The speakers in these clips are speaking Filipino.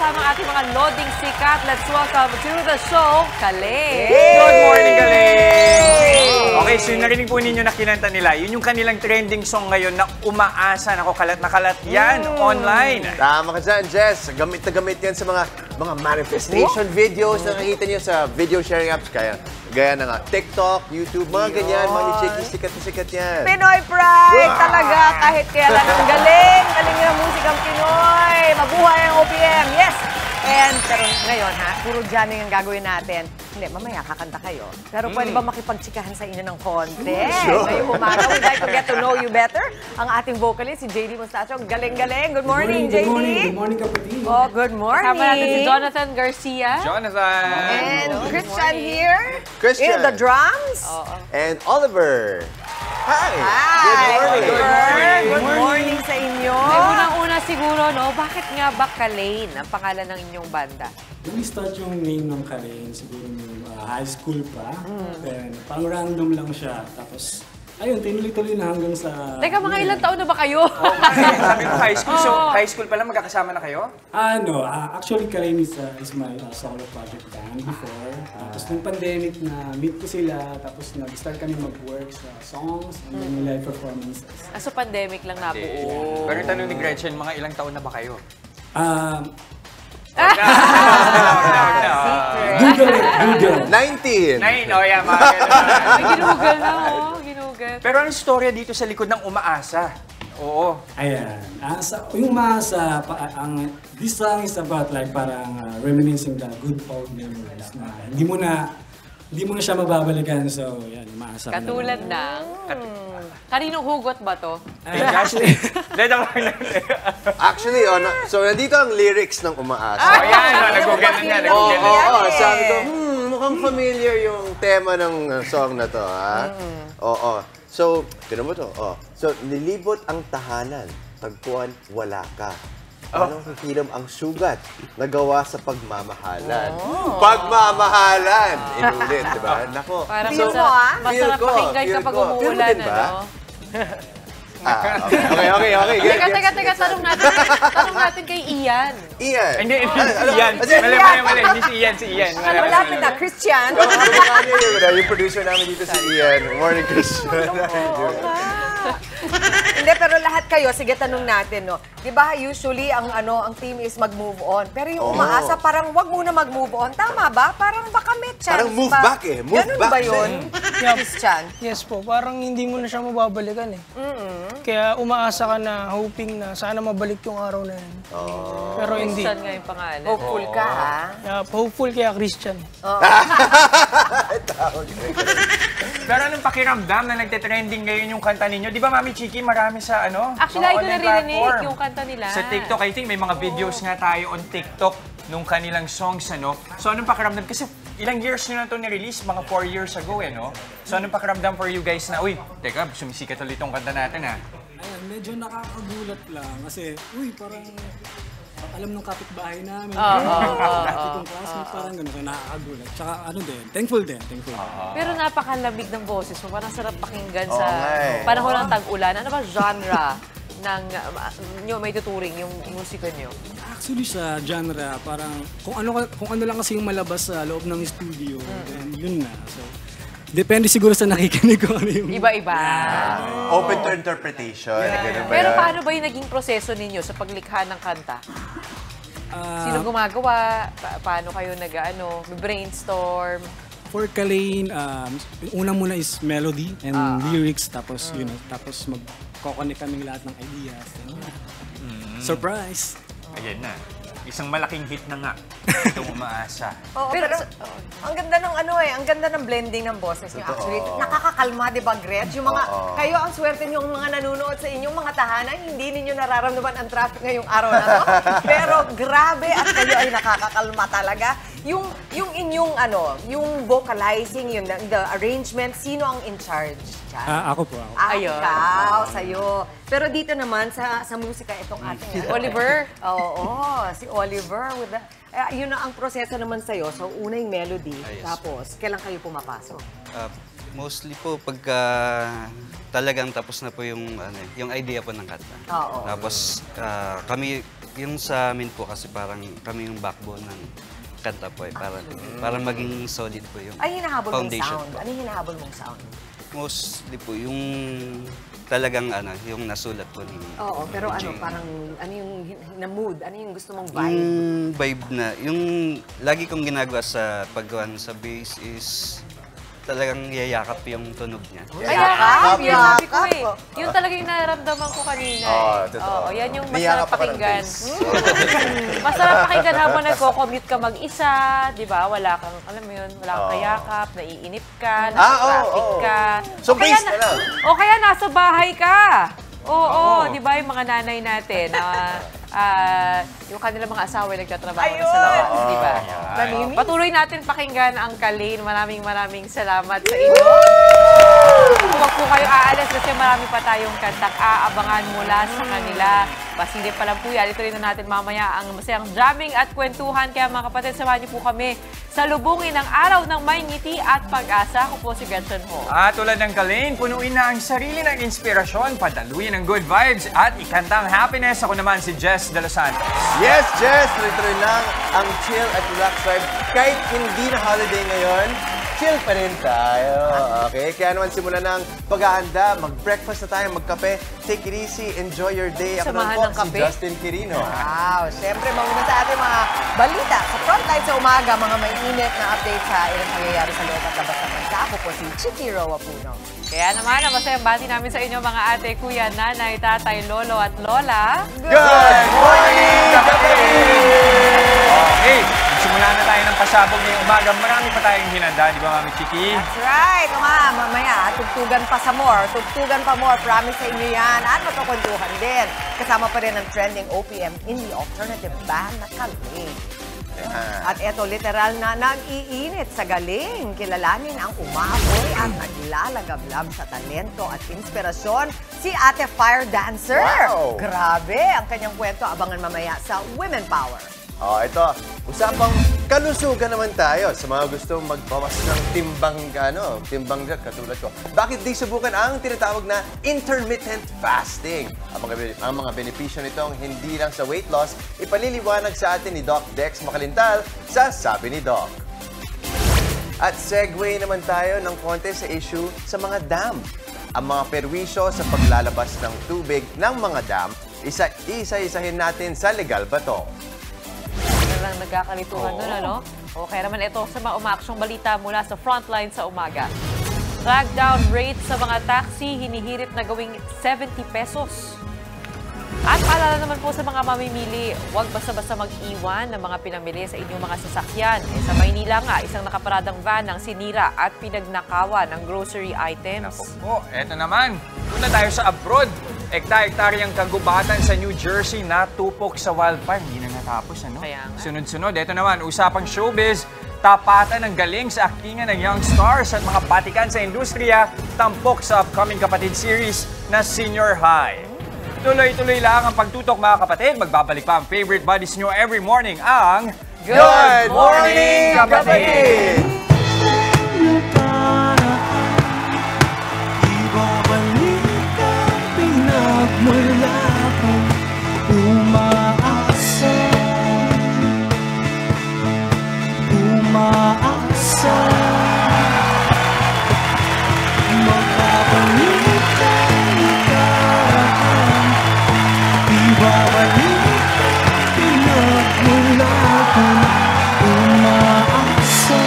kasama ang ating mga loading sikat. Let's welcome to the show, Kaling. Good morning, Kaling! Okay, so yung narinig po ninyo na kinanta nila, yun yung kanilang trending song ngayon na umaasa. Nako, kalat na kalat yan online. Tama ka dyan, Jess. Gamit na gamit yan sa mga manifestation videos na nakikita niyo sa video sharing apps. Gaya ng TikTok, YouTube, mga ganyan. Mga chickies, sikat na sikat yan. Pinoy Pride talaga. Kahit kailan ang galing. Galing ng musikang Pinoy. Mabuhay ang OPM. Yes! Pero ngayon ha, puro jamming ang gagawin natin. Hindi, mamaya kakanta kayo. Pero pwede ba makipagtsikahan sa inyo ng konti? Ngayong umaga, we'd like to get to know you better. Ang ating vocalist, si JD Mostacho. Galing-galing. Good morning, JD. Good morning, kapatid. Oh, good morning. Kasama natin si Jonathan Garcia. Jonathan! And Christian here. Christian. In the drums. And Oliver. Hi! Hi! Good morning! Good morning sa inyo. Ay, unang-una siguro, no? Bakit nga ba Kaling ang pangalan ng inyong banda? When we start yung name ng Kaling, siguro yung high school pa. Then, parang random lang siya. Tapos, ayun, tinuloy-tuloy na hanggang sa... Teka, mga ilang taon na ba kayo? Sabi ko high school, so high school pa lang magkakasama na kayo? Actually, Kaling is my solo project band before. Tapos, nung pandemic na meet ko sila, tapos nag-start kami mag-work sa songs and then live performances. So, pandemic lang nabuo. Pero yung tanong ni Gretchen, mga ilang taon na ba kayo? Google it, Google. 19! Oh yeah, mga ganun. May ginugal na, oh. Ginugal. Pero anong storya dito sa likod ng umaasa? Oo. Ayan. Yung Umaasa, this song is about like parang reminiscing the good old memories na hindi mo na siya mababalikan. So, yan, Umaasa. Katulad ng... Kaninong hugot ba to? Actually, so nandito ang lyrics ng Umaasa. oh yan, nag-google na yan. Sabi ko, mukhang familiar yung tema ng song na to, ha? Oo. So, tinan mo to. So, nilibot ang tahanan, tagpuan, wala ka. Anong hihilam ang sugat na gawa sa pagmamahalan? Pagmamahalan! Inulit, di ba? Nako. Parang So, masarap pakinggan kapag umuulan, ano? Okay. Teka, tanong natin kay Ian. Ian. Hindi, si Ian. Mali. Hindi si Ian, si Ian. Malapit na, Christian. Yung producer namin dito si Ian. Morning, Christian. Hindi, pero lahat kayo, sige tanong natin, no? Di ba usually ang team is mag-move on. Pero yung Umaasa, parang wag muna mag-move on. Tama ba? Parang baka may chance Parang move ba? back eh. Move Ganun back ba yun, Yeah. Christian? Yes po, parang hindi mo na siya mababalikan eh. Kaya umaasa ka na, hoping na sana mabalik yung araw na yan. Pero hindi. Christian nga yung pangalan. Hopeful ka, ha? Yeah, hopeful kaya Christian. Pero anong pakiramdam na nagte-trending ngayon yung kanta ninyo? Di ba, Mami Chiki, marami sa Actually, mga ay ko online naririnig platform. yung kanta nila. Sa TikTok, I think may mga videos nga tayo on TikTok nung kanilang songs, ano? So, anong pakiramdam? Kasi ilang years nyo na ito ni-release, mga 4 years ago, no? So, anong pakiramdam for you guys na, uy, teka, sumisikat ulit itong kanta natin, ha? Ayan, medyo nakakagulat lang kasi, parang alam ng kapitbahay namin. Dati kong classmate, parang gano'n, kaya nakakagulat. Tsaka thankful din. Pero napakalamig ng boses mo. Parang sarap pakinggan sa panahon ng tag-ulan. Ano ba genre ng may tuturing yung musika nyo? Actually sa genre, parang kung ano lang kasi yung malabas sa loob ng studio, then yun na. So, depende siguro sa nakikinig ko ano yung... Iba-iba. Open to interpretation. Ganun ba Pero yan? paano ba yung naging proseso ninyo sa paglikha ng kanta? Sino gumagawa? Paano kayo brainstorm? For Kaling, yung una muna is melody and lyrics, tapos tapos magkoconnect kaming lahat ng ideas. Surprise! Ayan na. Isang malaking hit na nga itong Umaasa. Pero ang ganda ng ang ganda ng blending ng boses niyo actually. Nakakakalma, 'di ba, Gretch? Yung mga kayo ang swerte niyo mga nanonood sa inyong mga tahanan, hindi ninyo nararamdaman ang traffic ngayong araw na to. Pero grabe at kayo ay nakakakalma talaga. Yung inyong yung vocalizing, the arrangement, sino ang in charge? Ako po. Ikaw, sa'yo. Pero dito naman sa musika itong ating Oliver? Oo, si Oliver with the yun na ang proseso naman sa'yo. So, una yung melody, tapos kailan kayo pumapasok? Mostly po pagka talagang tapos na po yung idea po ng kanta. Oo. Tapos kami yung sa amin po kasi parang kami yung backbone ng kanta po eh. Para maging solid po yung Ay, hinahabol mong foundation sound. po. Ano yung hinahabol mong sound? Mostly po yung talagang yung nasulat po ni Oo, pero Jane. parang, ano yung na mood? Ano yung gusto mong vibe? Yung vibe na, yung lagi kong ginagawa sa paggawa sa bass is talagang yayakap yung tunog niya. Kaya Yakap, yun sabi ko yakap. eh. Yun talaga yung nararamdaman ko kanina. Oo, eh. totoo. Oo, yan yung Niyakap masarap pa ka ng pakinggan. bass. Masarap pakinggan habang nagko-commute ka mag-isa, di ba? Wala kang, alam mo yun, wala kang kayakap, naiinip ka, nasa traffic ka. So, bass na lang. O kaya nasa bahay ka. Oo, di ba yung mga nanay natin yung kanilang mga asawa ay nagtatrabaho na sa labas, di ba? Namimiss. Patuloy natin pakinggan ang Kalin. Maraming salamat sa inyo. Huwag po kayo aalis kasi marami pa tayong kantang aabangan mula sa kanila. Pasilip pa lang po yan. Ituloy na natin mamaya ang masayang jamming at kwentuhan. Kaya mga kapatid, samahan niyo po kami sa lubungin ng araw ng may ngiti at pag-asa. Ako po si Gretchen Ho. At tulad ng Kalin, punuin na ang sarili ng inspirasyon, padaluyin ng good vibes at ikantang happiness. Ako naman si Jess De Los Santos. Yes, Jess! Tuloy-tuloy lang ang chill at relax vibe. Kahit hindi na holiday ngayon, chill pa rin tayo. Okay? Kaya naman simulan ng pag-aanda, mag-breakfast na tayo, magkape. Take it easy, enjoy your day. Ako Samahan naman ng po, si kape. Justin Quirino. Wow, siyempre mauna sa ating mga balita sa frontline sa umaga, mga mainit na update sa ilang pangyayari sa loob at labas ng bansa. Ako po si Chiki Roa Puno. Kaya naman, ang masayang bati namin sa inyo mga ate, kuya, nanay, tatay, lolo at lola. Good morning, kapatid! Okay, simula na tayo ng pasabog ngayong umaga. Marami pa tayong hinanda, di ba, Mami Chiki? That's right. O nga, mamaya, tugtugan pa sa more. Tugtugan pa more. Promise sa inyo yan. At matukunduhan din. Kasama pa rin ang trending OPM Indie Alternative Band na Kalin. At eto, literal na nag-iinit sa galing. Kilalanin ang umapoy at naglalagablab sa talento at inspirasyon si Ate Fire Dancer. Wow! Grabe ang kanyang kwento. Abangan mamaya sa Women Power. Ito, usapang kalusugan naman tayo sa mga gustong magbawas ng timbang katulad ko. Bakit di subukan ang tinatawag na intermittent fasting? Ang mga benepisyo nitong hindi lang sa weight loss, ipaliliwanag sa atin ni Doc Dex Makalintal sa Sabi ni Doc. At segue naman tayo ng konti sa issue sa mga dam. Ang mga perwisyo sa paglalabas ng tubig ng mga dam, isa-isahin natin sa Legal ba to? Lang nagkakalituhan doon, ano? O kaya naman ito sa mga umaaksyong balita mula sa frontline sa umaga. Crackdown rate sa mga taxi, hinihirit na gawing 70 pesos. At paalala naman po sa mga mamimili, huwag basta-basta mag-iwan ng mga pinamili sa inyong mga sasakyan. Sa Maynila nga, isang nakaparadang van ang sinira at pinagnakawan ng grocery items. Naku po, eto naman. Punta tayo sa abroad. Ekta-ektaryang kagubatan sa New Jersey na tupok sa wildfire. Hindi na natapos, ano? Kaya nga. Sunod-sunod, eto naman, usapang showbiz. Tapatan ng galing sa aktingan ng young stars at mga batikan sa industriya, tampok sa upcoming Kapatid series na Senior High. Tuloy-tuloy lang ang pagtutok, mga kapatid. Magbabalik pa ang favorite buddies nyo every morning, ang Good morning, kapatid! Ibabalik ang pinagmulakan, umaasa, umaasa. Magbabalik ang nakaraan, ibabalik ang pinagmulakan, umaasa,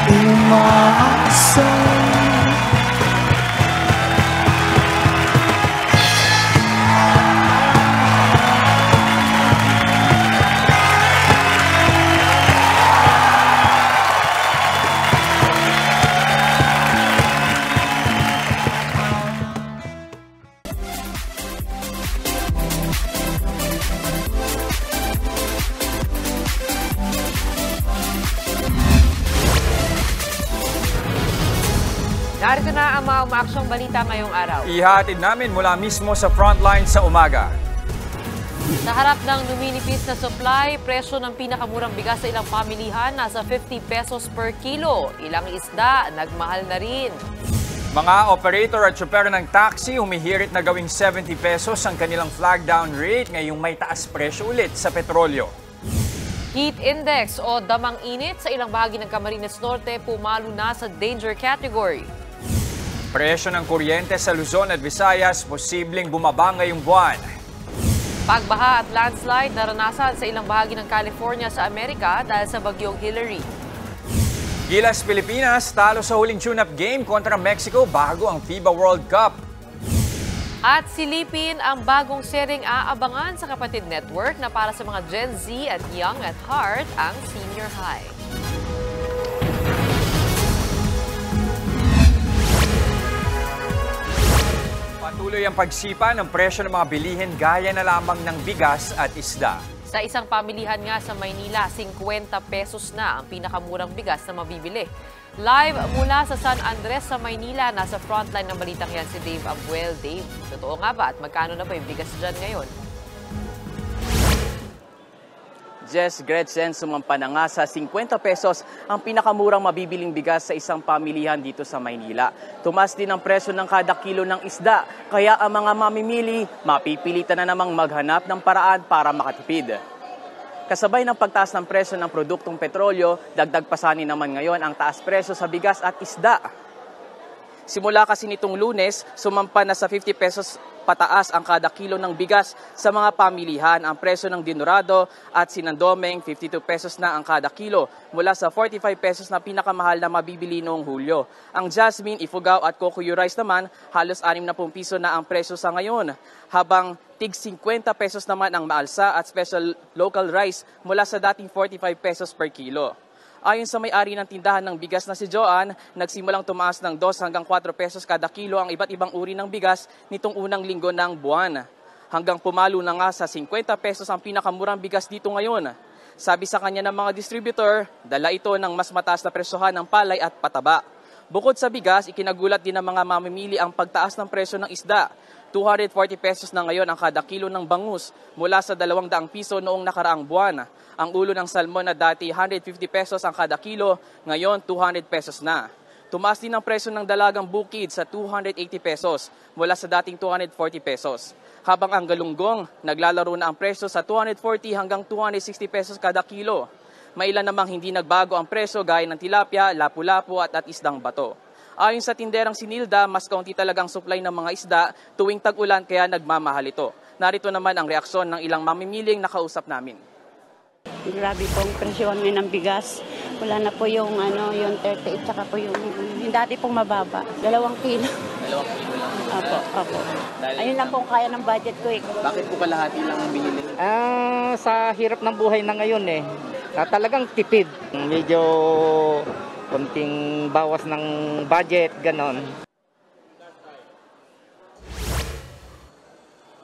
umaasa. Narito na ang mga umaaksyong balita ngayong araw. Ihatid namin mula mismo sa frontline sa umaga. Sa harap ng numinipis na supply, presyo ng pinakamurang bigas sa ilang pamilihan nasa 50 pesos per kilo. Ilang isda, nagmahal na rin. Mga operator at tsuper ng taxi humihirit na gawing 70 pesos ang kanilang flag down rate ngayong may taas presyo ulit sa petrolyo. Heat index o damang init sa ilang bahagi ng Camarines Norte pumalo na sa danger category. Presyo ng kuryente sa Luzon at Visayas posibleng bumaba ngayong buwan. Pagbaha at landslide naranasan sa ilang bahagi ng California sa Amerika dahil sa bagyong Hillary. Gilas Pilipinas talo sa huling tune-up game kontra Mexico bago ang FIBA World Cup. At silipin ang bagong seryeng aabangan sa Kapatid Network na para sa mga Gen Z at Young at Heart, ang Senior High. Patuloy ang pagsipa ng presyo ng mga bilihin gaya na lamang ng bigas at isda. Sa isang pamilihan nga sa Maynila, 50 pesos na ang pinakamurang bigas na mabibili. Live mula sa San Andres sa Maynila, nasa frontline ng balitang yan si Dave Abuel. Dave, totoo nga ba at magkano na ba yung bigas dyan ngayon? Jess, Gretchen, sumampa na nga sa 50 pesos ang pinakamurang mabibiling bigas sa isang pamilihan dito sa Maynila. Tumas din ang presyo ng kada kilo ng isda, kaya ang mga mamimili mapipilitan na namang maghanap ng paraan para makatipid. Kasabay ng pagtaas ng presyo ng produktong petrolyo, dagdag pasanin naman ngayon ang taas presyo sa bigas at isda. Simula kasi nitong Lunes, sumampa na sa 50 pesos pataas ang kada kilo ng bigas sa mga pamilihan. Ang presyo ng dinurado at sinandomeng 52 pesos na ang kada kilo mula sa 45 pesos na pinakamahal na mabibili noong Hulyo. Ang jasmine, ifugao at kokuyo rice naman halos 60 piso na ang presyo sa ngayon. Habang tig 50 pesos naman ang maalsa at special local rice mula sa dating 45 pesos per kilo. Ayon sa may-ari ng tindahan ng bigas na si Joan, nagsimulang tumaas ng 2 hanggang 4 pesos kada kilo ang iba't ibang uri ng bigas nitong unang linggo ng buwan. Hanggang pumalo na nga sa 50 pesos ang pinakamurang bigas dito ngayon. Sabi sa kanya ng mga distributor, dala ito ng mas mataas na presyohan ng palay at pataba. Bukod sa bigas, ikinagulat din ng mga mamimili ang pagtaas ng presyo ng isda. 240 pesos na ngayon ang kada kilo ng bangus mula sa 200 piso noong nakaraang buwan. Ang ulo ng salmon na dati 150 pesos ang kada kilo, ngayon 200 pesos na. Tumaas din ang presyo ng dalagang bukid sa 280 pesos mula sa dating 240 pesos. Habang ang galunggong, naglalaro na ang presyo sa 240 hanggang 260 pesos kada kilo. May ilan namang hindi nagbago ang presyo gaya ng tilapia, lapu-lapu at isdang bato. Ayon sa tinderang sinilda, mas kaunti talagang supply ng mga isda tuwing tag-ulan kaya nagmamahal ito. Narito naman ang reaksyon ng ilang mamimiling nakausap namin. Grabe pong presyon ngayon ng bigas. Wala na po yung yung 38 tsaka po yung dati pong mababa. 2 kilo. 2 kilo lang. Opo. Ayun lang po kaya ng budget ko eh. Bakit po kalahati lang ang binili? Sa hirap ng buhay na ngayon talagang tipid. Medyo konting bawas ng budget, ganon.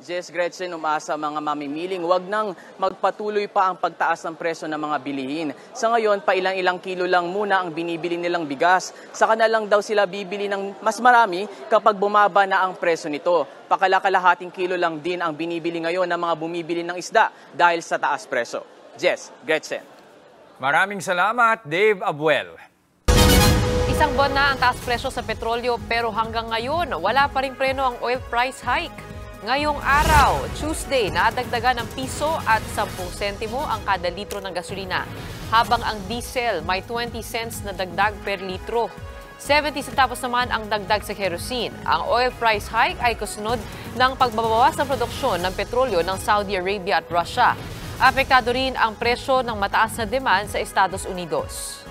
Jess, Gretchen, umaasa mga mamimiling wag nang magpatuloy pa ang pagtaas ng presyo ng mga bilihin. Sa ngayon, pailang-ilang kilo lang muna ang binibili nilang bigas. Saka na lang daw sila bibili ng mas marami kapag bumaba na ang presyo nito. Pakalakalahating kilo lang din ang binibili ngayon ng mga bumibili ng isda dahil sa taas presyo. Jess, Gretchen. Maraming salamat, Dave Abuel. Isang buwan na ang taas presyo sa petrolyo pero hanggang ngayon wala pa ring preno ang oil price hike. Ngayong araw, Tuesday, nadagdagan ng piso at 10 sentimo ang kada litro ng gasolina. Habang ang diesel may 20 cents na dagdag per litro. 70 centavos naman ang dagdag sa kerosene. Ang oil price hike ay kasunod ng pagbabawas ng produksyon ng petrolyo ng Saudi Arabia at Russia. Apektado rin ang presyo ng mataas na demand sa Estados Unidos.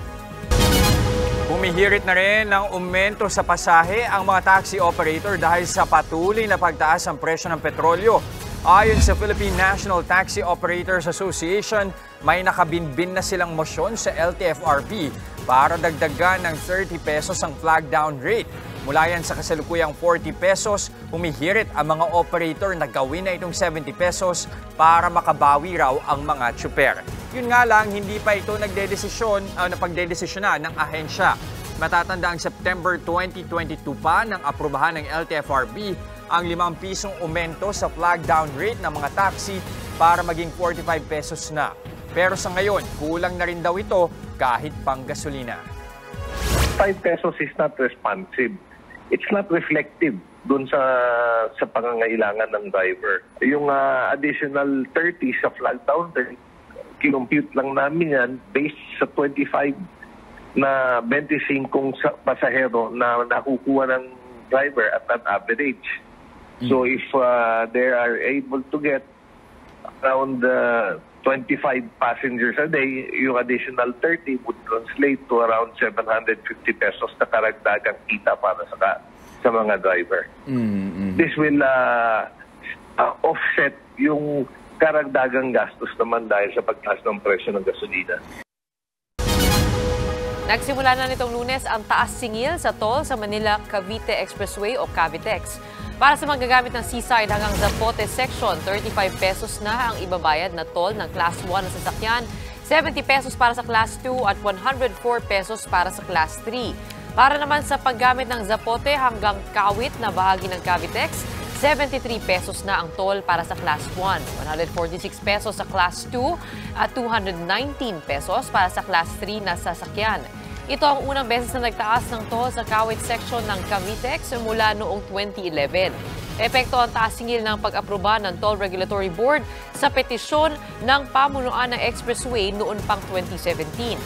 Humihirit na rin ng aumento sa pasahe ang mga taxi operator dahil sa patuloy na pagtaas ng presyo ng petrolyo. Ayon sa Philippine National Taxi Operators Association, may nakabinbin na silang mosyon sa LTFRB para dagdagan ng 30 pesos ang flag down rate. Mula yan sa kasalukuyang 40 pesos, humihirit ang mga operator na gawin na itong 70 pesos para makabawi raw ang mga tsuper. Yun nga lang, hindi pa ito napagdedesisyonan ng ahensya. Matatanda ang September 2022 pa nang aprubahan ng LTFRB ang 5 pisong aumento sa flag down rate ng mga taxi para maging 45 pesos na. Pero sa ngayon, kulang na rin daw ito kahit pang gasolina. 5 pesos is not responsive. it's not reflective dun sa pangangailangan ng driver. Yung additional 30 sa flag down, kinumpute lang namin yan based sa 25 na 25 pasahero na nakukuha ng driver at an average. So if they are able to get around 25 passengers a day, yung additional 30 would translate to around 750 pesos na karagdagang kita para sa mga driver. This will offset yung karagdagang gastos naman dahil sa pagtaas ng presyo ng gasolina. Nagsimula na nitong Lunes ang taas singil sa toll sa Manila-Cavite Expressway o Cavitex. Para sa magagamit ng Seaside hanggang Zapote Section, 35 pesos na ang ibabayad na toll ng Class 1 na sasakyan, 70 pesos para sa Class 2 at 104 pesos para sa Class 3. Para naman sa paggamit ng Zapote hanggang Kawit na bahagi ng Cavitex, 73 pesos na ang toll para sa Class 1, 146 pesos sa Class 2 at 219 pesos para sa Class 3 na sasakyan. Ito ang unang beses na nagtaas ng toll sa Kawit section ng Cavitex mula noong 2011. Epekto ang taas singil ng pag-aproba ng Toll Regulatory Board sa petisyon ng pamunuan ng Expressway noon pang 2017.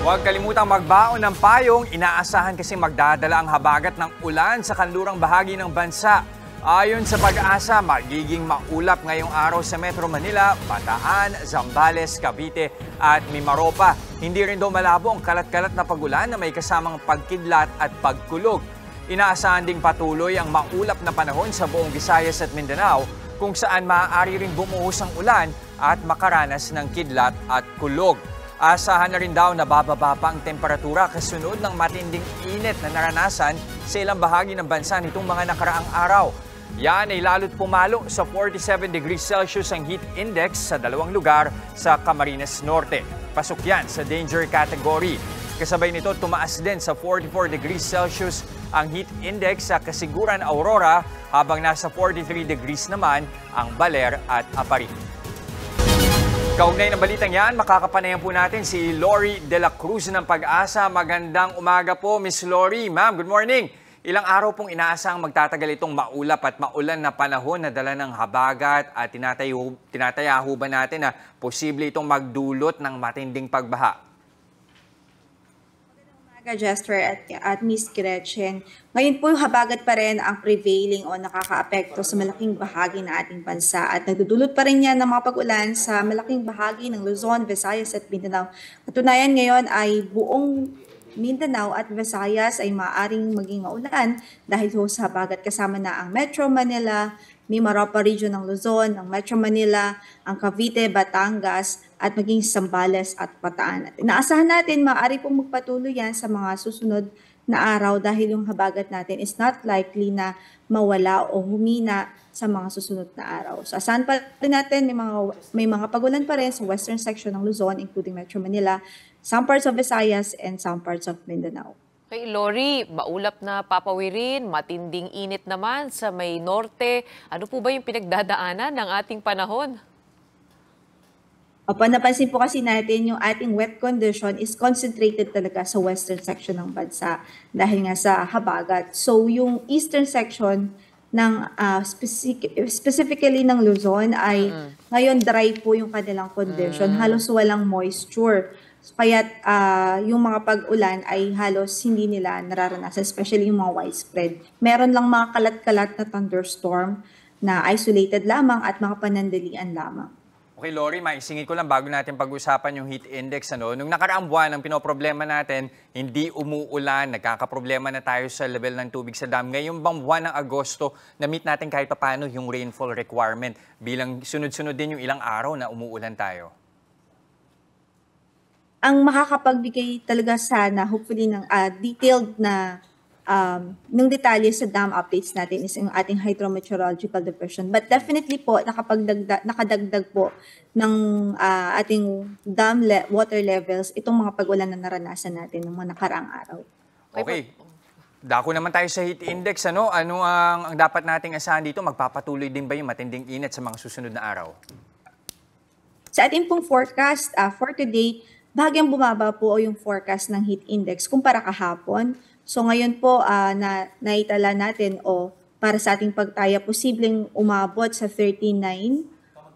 Huwag kalimutang magbaon ng payong. Inaasahan kasi magdadala ang habagat ng ulan sa kanlurang bahagi ng bansa. Ayon sa Pag-asa, magiging maulap ngayong araw sa Metro Manila, Bataan, Zambales, Cavite at Mimaropa. Hindi rin daw malabo ang kalat-kalat na pagulan na may kasamang pagkidlat at pagkulog. Inaasahan ding patuloy ang maulap na panahon sa buong Visayas at Mindanao kung saan maaari rin bumuhos ang ulan at makaranas ng kidlat at kulog. Asahan na rin daw na bababa pa ang temperatura kasunod ng matinding init na naranasan sa ilang bahagi ng bansa nitong mga nakaraang araw. Yan ay lalo't pumalo sa 47 degrees Celsius ang heat index sa dalawang lugar sa Camarines Norte. Pasok yan sa danger category. Kasabay nito, tumaas din sa 44 degrees Celsius ang heat index sa Kasiguran, Aurora, habang nasa 43 degrees naman ang Baler at Aparit. Kaugnay ng balitang yan, makakapanayan po natin si Lori De La Cruz ng Pag-asa. Magandang umaga po, Miss Lori. Ma'am, good morning. Ilang araw pong inaasang magtatagal itong maulap at maulan na panahon na dala ng habagat at tinataya ho ba natin na posible itong magdulot ng matinding pagbaha? Jester at Miss Gretchen. Ngayon po, habagat pa rin ang prevailing o nakakaapekto sa malaking bahagi ng ating bansa at nagdudulot pa rin yan ng mga pag-ulan sa malaking bahagi ng Luzon, Visayas at Mindanao. Katunayan ngayon ay buong Mindanao at Visayas ay maaaring maging maulan dahil sa habagat kasama na ang Metro Manila, Mimaropa region ng Luzon, ang Metro Manila, ang Cavite, Batangas, at maging Zambales at Bataan. At inaasahan natin maaari pong magpatuloy yan sa mga susunod na araw dahil yung habagat natin is not likely na mawala o humina sa mga susunod na araw. So asahan pa rin natin may mga pagulan pa rin sa western section ng Luzon including Metro Manila, some parts of Visayas, and some parts of Mindanao. Kay Lori, maulap na papawirin, matinding init naman sa may norte. Ano po ba yung pinagdadaanan ng ating panahon? Opo, napansin po kasi natin yung ating wet condition is concentrated talaga sa western section ng bansa dahil nga sa habagat. So yung eastern section ng specifically ng Luzon ay ngayon dry po yung kanilang condition. Halos walang moisture. Kaya yung mga pag-ulan ay halos hindi nila nararanasan, especially yung mga widespread. Meron lang mga kalat-kalat na thunderstorm na isolated lamang at mga panandalian lamang. Okay, Lori, maisingit ko lang bago natin pag-usapan yung heat index. Nung nakaraang buwan, ang pinoproblema natin, hindi umuulan, nagkakaproblema na tayo sa level ng tubig sa dam. Ngayong bang buwan ng Agosto, na-meet natin kahit paano yung rainfall requirement bilang sunod-sunod din yung ilang araw na umuulan tayo? Ang makakapagbigay talaga sana, hopefully, ng detailed na ng detalye sa dam updates natin is yung ating hydrometeorological division. But definitely po, nakadagdag po ng ating dam water levels itong mga pag-ulan na naranasan natin ng mga nakaraang araw. Okay. Dako naman tayo sa heat index. Ano ang dapat nating asahan dito? Magpapatuloy din ba yung matinding init sa mga susunod na araw? Sa ating pong forecast for today, bahagyang bumaba po yung forecast ng heat index kumpara kahapon. So ngayon po naitala natin para sa ating pagtaya, posibleng umabot sa 39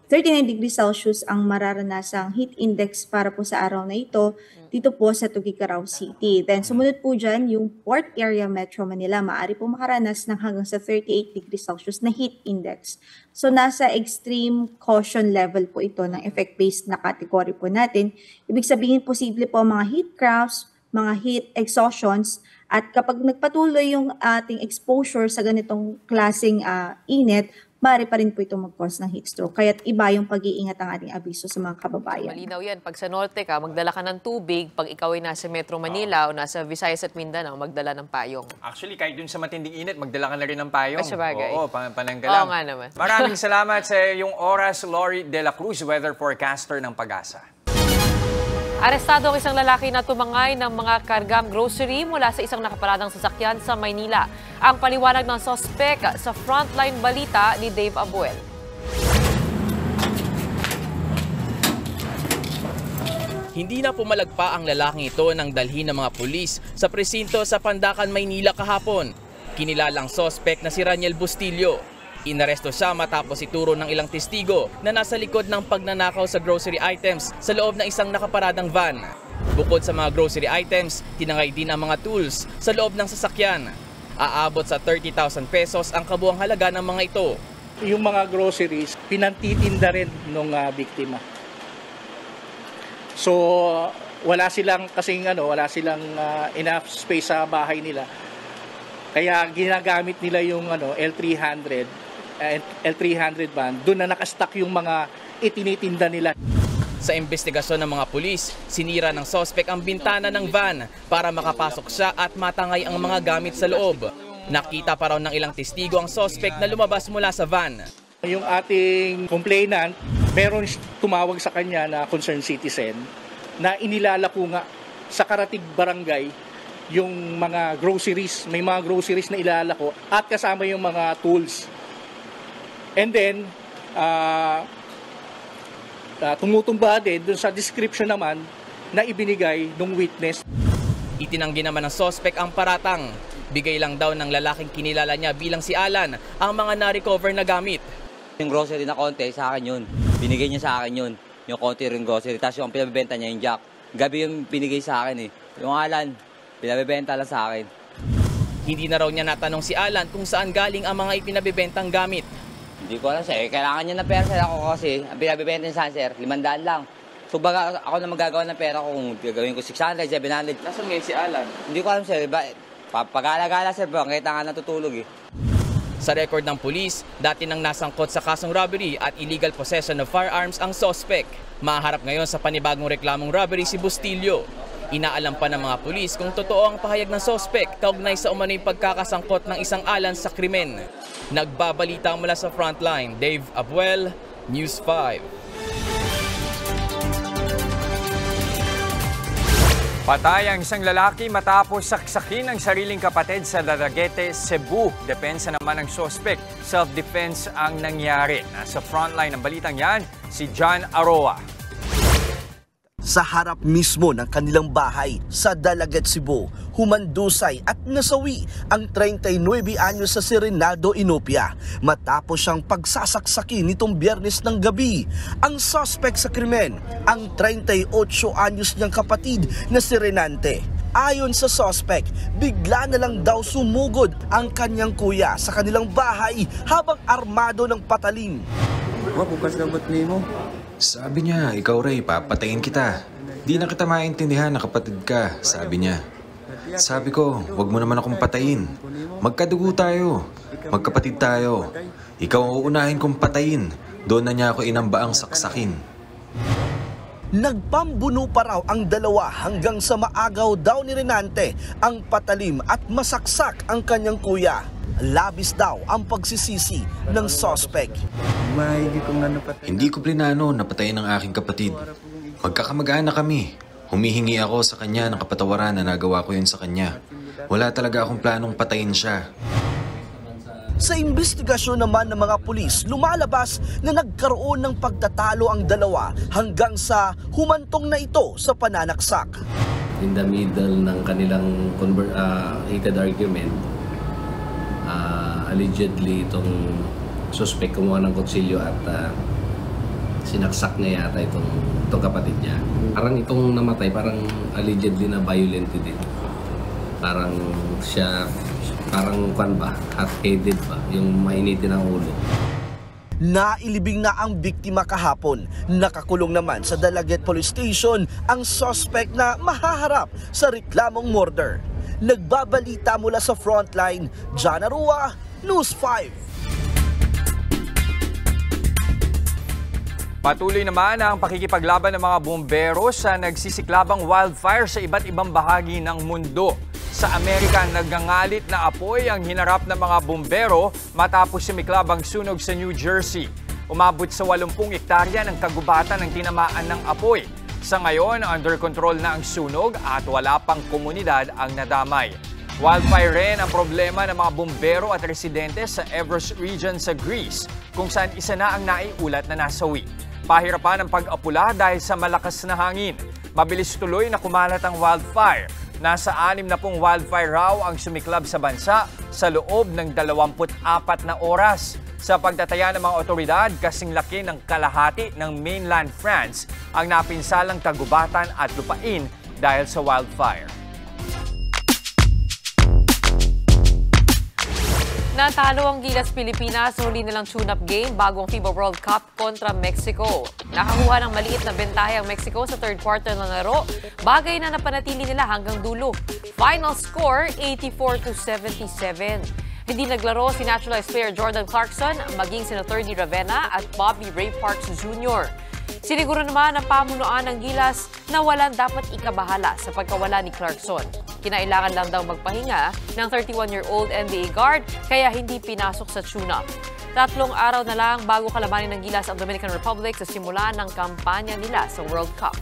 degrees Celsius ang mararanasang heat index para po sa araw na ito dito po sa Tuguegarao City. Then sumunod po dyan yung Port Area Metro Manila, maaari po makaranas ng hanggang sa 38 degrees Celsius na heat index. So nasa extreme caution level po ito ng effect-based na category po natin. Ibig sabihin posible po mga heat cramps, mga heat exhaustions, at kapag nagpatuloy yung ating exposure sa ganitong klaseng init, maaari pa rin po ito mag-cause ng heat stroke. Kaya't iba yung pag-iingat ang ating abiso sa mga kababayan. Malinaw yan. Pag sa norte ka, magdala ka ng tubig. Pag ikaw ay nasa Metro Manila o nasa Visayas at Mindanao, magdala ng payong. Actually, kahit dun sa matinding init, magdala ka na rin ng payong. Ay, sabagay. Oo, pananggalang. Oo nga naman. Maraming salamat sa yung oras, Lori De La Cruz, weather forecaster ng Pag-asa. Arestado ang isang lalaki na tumangay ng mga kargang grocery mula sa isang nakaparadang sasakyan sa Maynila. Ang paliwanag ng sospek sa Frontline Balita ni Dave Abuel. Hindi na pumalagpa ang lalaking ito nang dalhin ng mga pulis sa presinto sa Pandacan, Maynila kahapon. Kinilalang sospek na si Raniel Bustillo. Inaresto siya matapos ituro ng ilang testigo na nasa likod ng pagnanakaw sa grocery items sa loob ng isang nakaparadang van. Bukod sa mga grocery items, tinangay din ang mga tools sa loob ng sasakyan. Aabot sa 30,000 pesos ang kabuang halaga ng mga ito. Yung mga groceries, pinantitinda rin ng biktima. So, wala silang enough space sa bahay nila. Kaya ginagamit nila yung L300 van, doon na nakastock yung mga itinitinda nila. Sa investigasyon ng mga pulis, sinira ng sospek ang bintana ng van para makapasok siya at matangay ang mga gamit sa loob. Nakita pa raw ng ilang testigo ang sospek na lumabas mula sa van. Yung ating complainant, meron tumawag sa kanya na concerned citizen na inilalako nga sa Karatig Barangay yung mga groceries, may mga groceries na ilalako at kasama yung mga tools. And then, tumutumba din dun sa description naman na ibinigay ng witness. Itinanggi naman ng sospek ang paratang. Bigay lang daw ng lalaking kinilala niya bilang si Alan ang mga na-recover na gamit. Yung grocery na konti, sa akin yun. Binigay niya sa akin yun. Yung konti rin grocery. Tapos yung pinabibenta niya yung Jack. Gabi yung binigay sa akin eh. Yung Alan, pinabibenta lang sa akin. Hindi na raw niya natanong si Alan kung saan galing ang mga ipinabibentang gamit. Hindi ko alam sir. Kailangan niya ng pera sir ako kasi. Ang pinabibenta niya sa akin sir, 500 lang. So baga ako na magagawa ng pera ko kung gagawin ko 600, 700. Nasaan ngayon si Alan? Hindi ko alam sir. Pag-alagala sir, kita nga natutulog eh. Sa record ng pulis, dati nang nasangkot sa kasong robbery at illegal possession of firearms ang sospek. Maharap ngayon sa panibagong reklamong robbery si Bustillo. Inaalam pa ng mga pulis kung totoo ang pahayag ng sospek kaugnay sa umano'y pagkakasangkot ng isang Alan sa krimen. Nagbabalita mula sa Frontline, Dave Abuel, News 5. Patay ang isang lalaki matapos saksakin ang sariling kapatid sa Daraguete, Cebu. Depensa naman ng sospek. Self-defense ang nangyari. Nasa frontline ng balitang yan, si John Aroa. Sa harap mismo ng kanilang bahay sa Dalaget, Cebu, humandusay at nasawi ang 39 anyos sa si Rinaldo Inopia matapos siyang pagsasaksakin nitong Biyernes ng gabi. Ang suspect sa krimen, ang 38 anyos niyang kapatid na si Renante. Ayon sa suspect, bigla na lang daw sumugod ang kanyang kuya sa kanilang bahay habang armado ng patalim. Bukas na ba't mo? Sabi niya, ikaw Ray, papatayin kita. Di na kita maintindihan na kapatid ka, sabi niya. Sabi ko, wag mo naman akong patayin. Magkadugo tayo, magkapatid tayo. Ikaw ang uunahin kong patayin. Doon na niya ako inambaang saksakin. Nagpambuno pa raw ang dalawa hanggang sa maagaw daw ni Renante ang patalim at masaksak ang kanyang kuya. Labis daw ang pagsisisi ng suspect. Hindi ko plinano napatayin ang aking kapatid. Magkakamag-anak kami. Humihingi ako sa kanya ng kapatawaran na nagawa ko yun sa kanya. Wala talaga akong planong patayin siya. Sa investigasyon naman ng mga pulis, lumalabas na nagkaroon ng pagtatalo ang dalawa hanggang sa humantong na ito sa pananaksak. in the middle ng kanilang heated argument, allegedly itong suspect kumuha ng kutsilyo at sinaksak niya yata itong kapatid niya. Parang itong namatay, parang allegedly na violent din. Parang siya, parang hot-headed ba, yung mainitin ang ulo. Nailibing na ang biktima kahapon. Nakakulong naman sa Dalaget Police Station ang suspect na mahaharap sa reklamong murder. Nagbabalita mula sa frontline, John Arua, News 5. Patuloy naman ang pakikipaglaban ng mga bumbero sa nagsisiklabang wildfire sa iba't ibang bahagi ng mundo. Sa Amerika, nagngangalit na apoy ang hinarap ng mga bumbero matapos sumiklab ang sunog sa New Jersey. Umabot sa 80 hektarya ng kagubatan ng tinamaan ng apoy. Sa ngayon, under control na ang sunog at wala pang komunidad ang nadamay. Wildfire rin ang problema ng mga bumbero at residente sa Evros region sa Greece, kung saan isa na ang naiulat na nasawi. Pahirapan ang pag-apula dahil sa malakas na hangin. Mabilis tuloy na kumalat ang wildfire. Nasa 60 wildfire raw ang sumiklab sa bansa sa loob ng 24 na oras. Sa pagtataya ng mga otoridad, kasing laki ng kalahati ng mainland France ang napinsalang kagubatan at lupain dahil sa wildfire. Natalo ang Gilas Pilipinas sa huli nilang tune-up game bagong FIBA World Cup kontra Mexico. Nakakuha ng maliit na bentahe ang Mexico sa third quarter ng laro, bagay na napanatili nila hanggang dulo. Final score, 84-77. Hindi naglaro si naturalized player Jordan Clarkson, maging sina Thirdy Ravenna at Bobby Ray Parks Jr. Siniguro naman ang pamunuan ng Gilas na walang dapat ikabahala sa pagkawala ni Clarkson. Kinailangan lang daw magpahinga ng 31-year-old NBA guard kaya hindi pinasok sa tune-up. 3 araw na lang bago kalabanin ng Gilas ang Dominican Republic sa simula ng kampanya nila sa World Cup.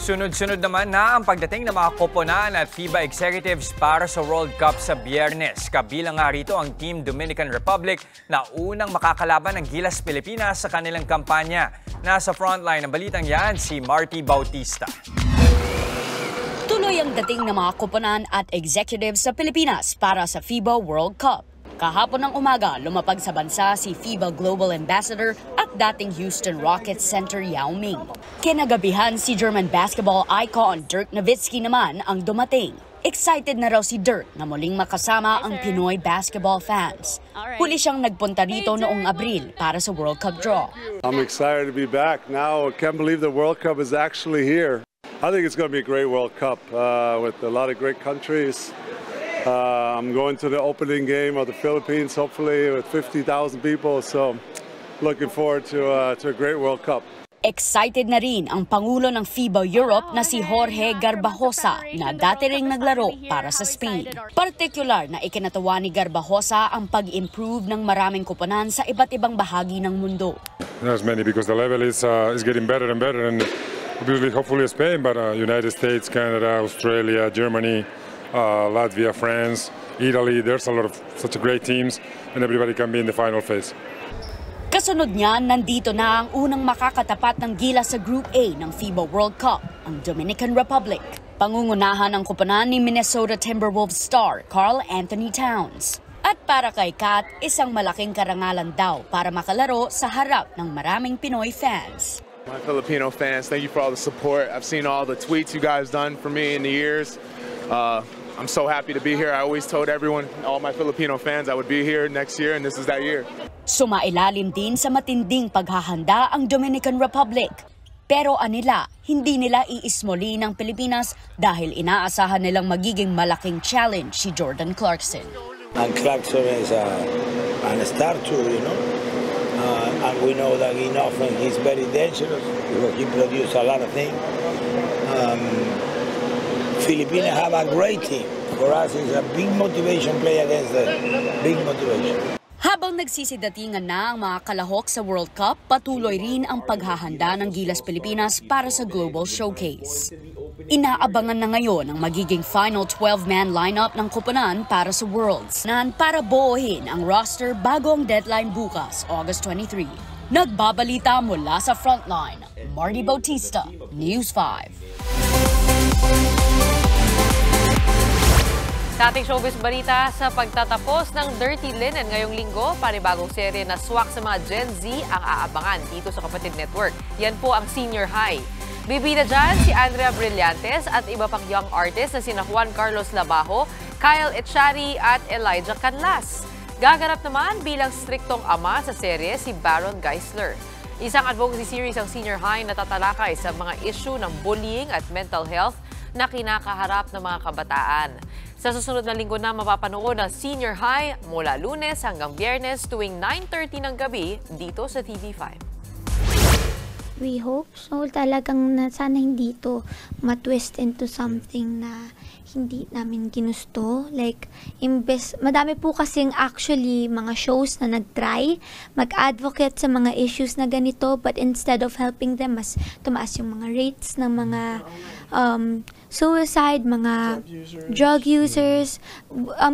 Sunod-sunod naman na ang pagdating ng mga koponan at FIBA executives para sa World Cup sa Biyernes. Kabilang nga rito ang Team Dominican Republic na unang makakalaban ng Gilas Pilipinas sa kanilang kampanya. Nasa frontline ng balitang yan si Marty Bautista. Tuloy ang dating ng mga koponan at executives sa Pilipinas para sa FIBA World Cup. Kahapon ng umaga, lumapag sa bansa si FIBA Global Ambassador at dating Houston Rockets center Yao Ming. Kinagabihan si German basketball icon Dirk Nowitzki naman ang dumating. Excited na raw si Dirk na muling makasama ang Pinoy basketball fans. Huli siyang nagpunta rito noong Abril para sa World Cup draw. I'm excited to be back now. I can't believe the World Cup is actually here. I think it's going to be a great World Cup with a lot of great countries. I'm going to the opening game of the Philippines, hopefully with 50,000 people. So, looking forward to a great World Cup. Excited na rin ang Pangulo ng FIBA Europe na si Jorge Garbajosa na dati ring naglaro para sa Spain. Partikular na ikinatawa ni Garbajosa ang pag-improve ng maraming koponan sa iba't ibang bahagi ng mundo. There's many because the level is getting better and better, and hopefully Spain, but United States, Canada, Australia, Germany, Latvia, France, Italy. There's a lot of such great teams, and everybody can be in the final phase. Kasunod niyan, nandito na ang unang makakatapat ng Gilas sa Group A ng FIBA World Cup, ang Dominican Republic. Pangungunahan ang koponan ni Minnesota Timberwolves star Karl Anthony Towns. At para kay Kat, isang malaking karangalan daw para makalaro sa harap ng maraming Pinoy fans. My Filipino fans, thank you for all the support. I've seen all the tweets you guys done for me in the years. I'm so happy to be here. I always told everyone, all my Filipino fans, I would be here next year, and this is that year. Sumailalim din sa matinding paghahanda ang Dominican Republic. Pero anila, hindi nila iismoli ng Pilipinas dahil inaasahan nilang magiging malaking challenge si Jordan Clarkson. And Clarkson is an star too, you know. And we know that in offense he's very dangerous because he produces a lot of things. Filipinas have a great team. For us, it's a big motivation play against them. Big motivation. Habang nagsisidatingan na ang mga kalahok sa World Cup, patuloy rin ang paghahanda ng Gilas Pilipinas para sa Global Showcase. Inaabangan na ngayon ang magiging final 12-man lineup ng koponan para sa Worlds para buuhin ang roster bago ang deadline bukas, August 23. Nagbabalita mula sa frontline, Marty Bautista, News 5. Sa ating showbiz balita, sa pagtatapos ng Dirty Linen ngayong linggo, panibagong serye na swak sa mga Gen Z ang aabangan dito sa Kapatid Network. Yan po ang Senior High. Bibida dyan si Andrea Brillantes at iba pang young artists na sina Juan Carlos Labajo, Kyle Echari at Elijah Canlas. Gaganap naman bilang striktong ama sa serye si Baron Geisler. Isang advocacy series ang Senior High na tatalakay sa mga issue ng bullying at mental health na kinakaharap ng mga kabataan. Sa susunod na linggo na mapapanood ang Senior High mula Lunes hanggang Biyernes tuwing 9:30 ng gabi dito sa TV5. We hope so talagang na sana hindi to matwist into something na hindi namin ginusto. Like, madami po kasing actually mga shows na nag-try mag-advocate sa mga issues na ganito, but instead of helping them, mas tumaas yung mga rates ng mga suicide, mga drug users.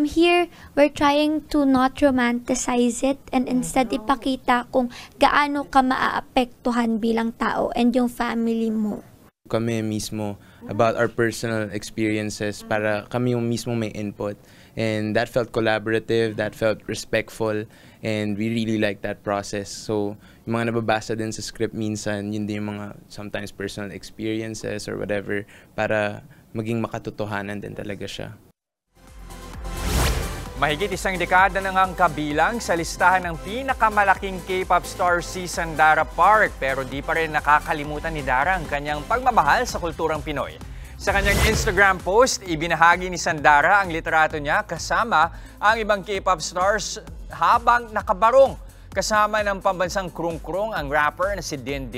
Here, we're trying to not romanticize it and instead ipakita kung gaano ka maaapektuhan bilang tao and yung family mo. Kami mismo about our personal experiences para kami yung mismo may input. And that felt collaborative, that felt respectful, and we really liked that process. So, yung mga nababasa din sa script minsan, yun din yung mga sometimes personal experiences or whatever para maging makatotohanan din talaga siya. Mahigit isang dekada na ngang kabilang sa listahan ng pinakamalaking K-pop star si Sandara Park, pero di pa rin nakakalimutan ni Dara ang kanyang pagmamahal sa kulturang Pinoy. Sa kanyang Instagram post, ibinahagi ni Sandara ang literato niya kasama ang ibang K-pop stars habang nakabarong. Kasama ng pambansang krung-krung ang rapper na si Din,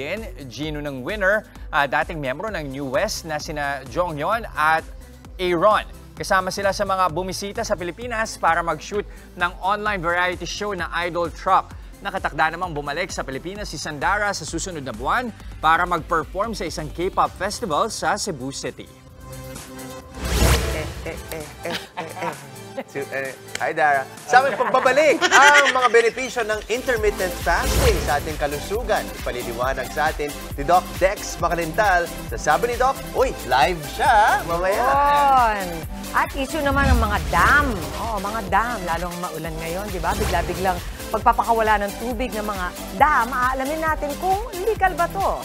Gino ng Winner, dating miyembro ng New West na sina Jonghyun at Aaron. Kasama sila sa mga bumisita sa Pilipinas para mag-shoot ng online variety show na Idol Truck. Nakatakda namang bumalik sa Pilipinas si Sandara sa susunod na buwan para mag-perform sa isang K-pop festival sa Cebu City. Hi Dara. Sa aming pagbabalik, ang mga benepisyo ng intermittent fasting sa ating kalusugan. Ipaliliwanag sa atin ni Doc Dex Macalintal. Sasabi ni Doc, uy, live siya mamaya. At issue naman ng mga dam. Mga dam, lalong maulan ngayon, di ba? Bigla-biglang pagpapakawala ng tubig ng mga dam, aalamin natin kung legal ba to.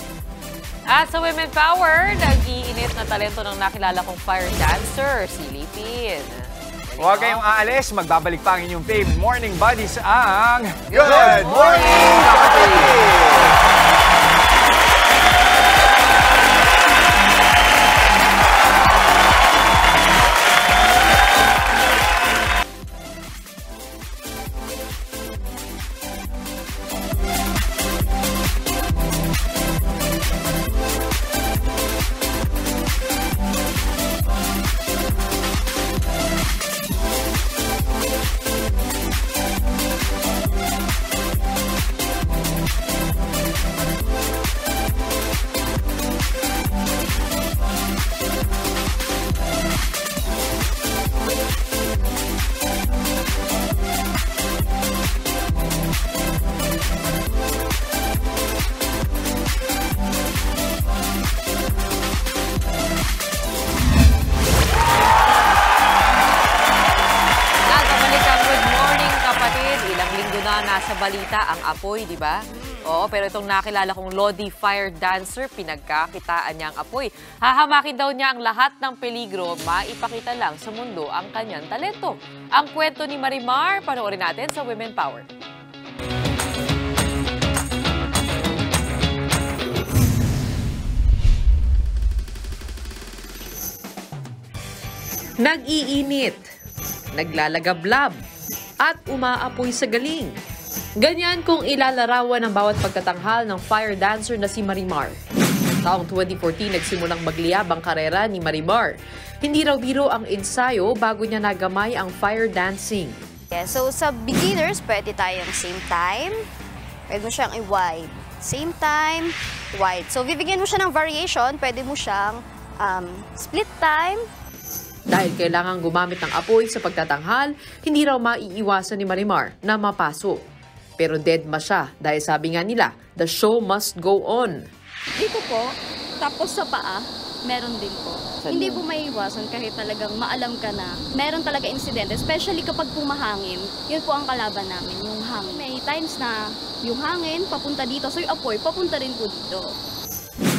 At sa Women Power, nag-iinit na talento ng nakilala kong fire dancer, si Lipin. Huwag kayong aalis, magbabalik pa ang inyong fave morning buddies ang Good Morning Kapatid! Nasa balita ang apoy, di ba? Oo, pero itong nakilala kong Lodi fire dancer, pinagkakitaan niya ang apoy. Hahamakin daw niya ang lahat ng peligro, maipakita lang sa mundo ang kanyang talento. Ang kwento ni Marimar, panoorin natin sa Women Power. Nag-iinit, naglalagablab, at umaapoy sa galing. Ganyan kung ilalarawan ang bawat pagtatanghal ng fire dancer na si Marimar. Taong 2014, nagsimulang magliyab ang karera ni Marimar. Hindi raw biro ang ensayo bago niya nagamay ang fire dancing. Yeah, so sa beginners, pwede tayong same time. Pwede mo siyang i-wide. Same time, wide. So bibigyan mo siya ng variation, pwede mo siyang split time. Dahil kailangan gumamit ng apoy sa pagtatanghal, hindi raw maiiwasan ni Marimar na mapaso. Pero deadma siya dahil sabi nga nila, the show must go on. Dito po, tapos sa paa, meron din po. Hindi po maiiwasan kahit talagang maalam ka na meron talaga insidente, especially kapag pumahangin. Yun po ang kalaban namin, yung hangin. May times na yung hangin papunta dito, so yung apoy papunta rin po dito.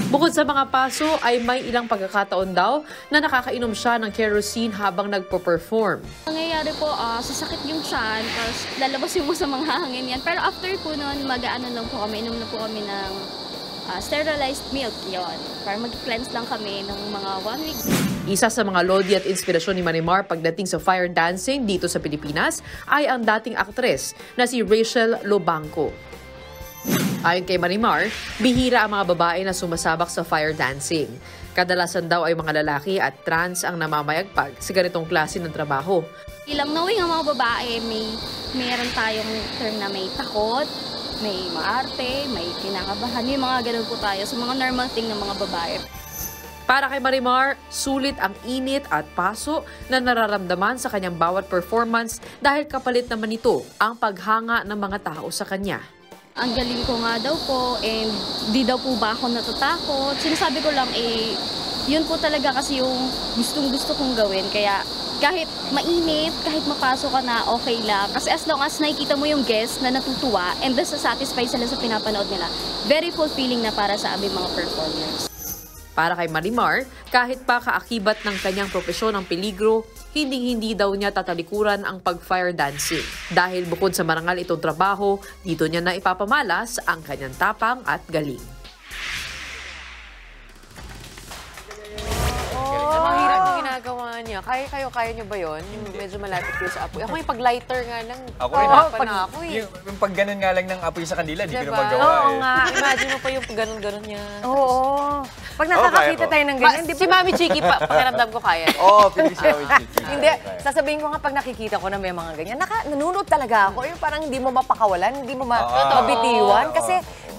Bukod sa mga paso ay may ilang pagkakataon daw na nakakainom siya ng kerosene habang nagpo-perform. Nangyayari po, sasakit yung tiyan, tapos lalabas yung masamang hangin yan. Pero after po nun, mag-ano lang po kami, inom na po kami ng sterilized milk yon. Para mag-cleanse lang kami ng mga 1 week. Isa sa mga lodi at inspirasyon ni Marimar pagdating sa fire dancing dito sa Pilipinas ay ang dating aktres na si Rachel Lobanco. Ayon kay Marimar, bihira ang mga babae na sumasabak sa fire dancing. Kadalasan daw ay mga lalaki at trans ang namamayagpag sa ganitong klase ng trabaho. Ilang knowing ang mga babae, meron tayong term na may takot, may maarte, may kinakabahan. May mga ganun po tayo sa mga normal thing ng mga babae. Para kay Marimar, sulit ang init at paso na nararamdaman sa kanyang bawat performance dahil kapalit naman ito ang paghanga ng mga tao sa kanya. Ang galing ko nga daw po and di daw po ba ako natatakot. Sinasabi ko lang yun po talaga kasi yung gustong-gusto kong gawin. Kaya kahit mainit, kahit mapasok ka na, okay lang. Kasi as long as nakikita mo yung guest na natutuwa and satisfy sila sa pinapanood nila, very fulfilling na para sa aming mga performers. Para kay Marimar, kahit pa kaakibat ng kanyang propesyon ang peligro, hindi daw niya tatalikuran ang pag-fire dancing. Dahil bukod sa marangal itong trabaho, dito niya na ipapamalas ang kanyang tapang at galing. Ang hirap yung ginagawa niya. Kaya niyo ba yun? Yung medyo malapit kayo sa apoy. Ako yung pag-lighter nga lang. Ako rin. Yung pag ganun nga lang ng apoy sa kanila, di ko na diba? magawa. Oo nga. Imagine mo pa yung ganun-ganun niya. Oo. Pag nakakakita tayo ng ganyan, Si Mami Chiki, pakiramdam ko kaya. Oo, Pili si Mami Chiki. Hindi, sasabihin ko nga pag nakikita ko na may mga ganyan, nanunod talaga ako. Yung parang hindi mo mapakawalan, hindi mo mabitiwan.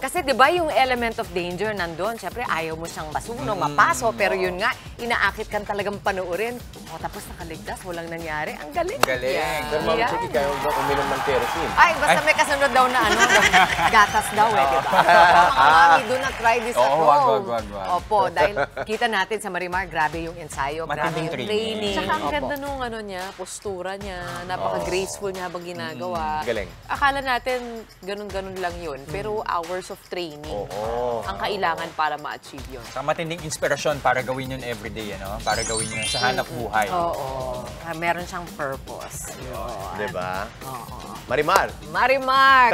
Kasi di ba yung element of danger nandun, syempre ayaw mo siyang masunog, mapaso, pero yun nga, inaakit kan talagang panoorin. Tapos nakaligtas, walang nangyari. Ang galing. Ang galing. Pero Mami Chiki, kaya mo ba uminom ng kerosene? Ay, basta may kasunod daw na gatas daw di ba? Mga mami, do not try this at home. Wag. Opo, dahil kita natin sa Marimar, grabe yung ensayo, grabe yung training. Tsaka ang ganda nung postura niya, napaka-graceful niya habang ginagawa. Galing. Akala natin ganun-ganun lang yun, pero hours of training ang kailangan para ma-achieve yun. Sa matinding inspirasyon para gawin yun everyday, para gawin yun sa hanap buhay. Oo. Meron siyang purpose. Diba? Marimar,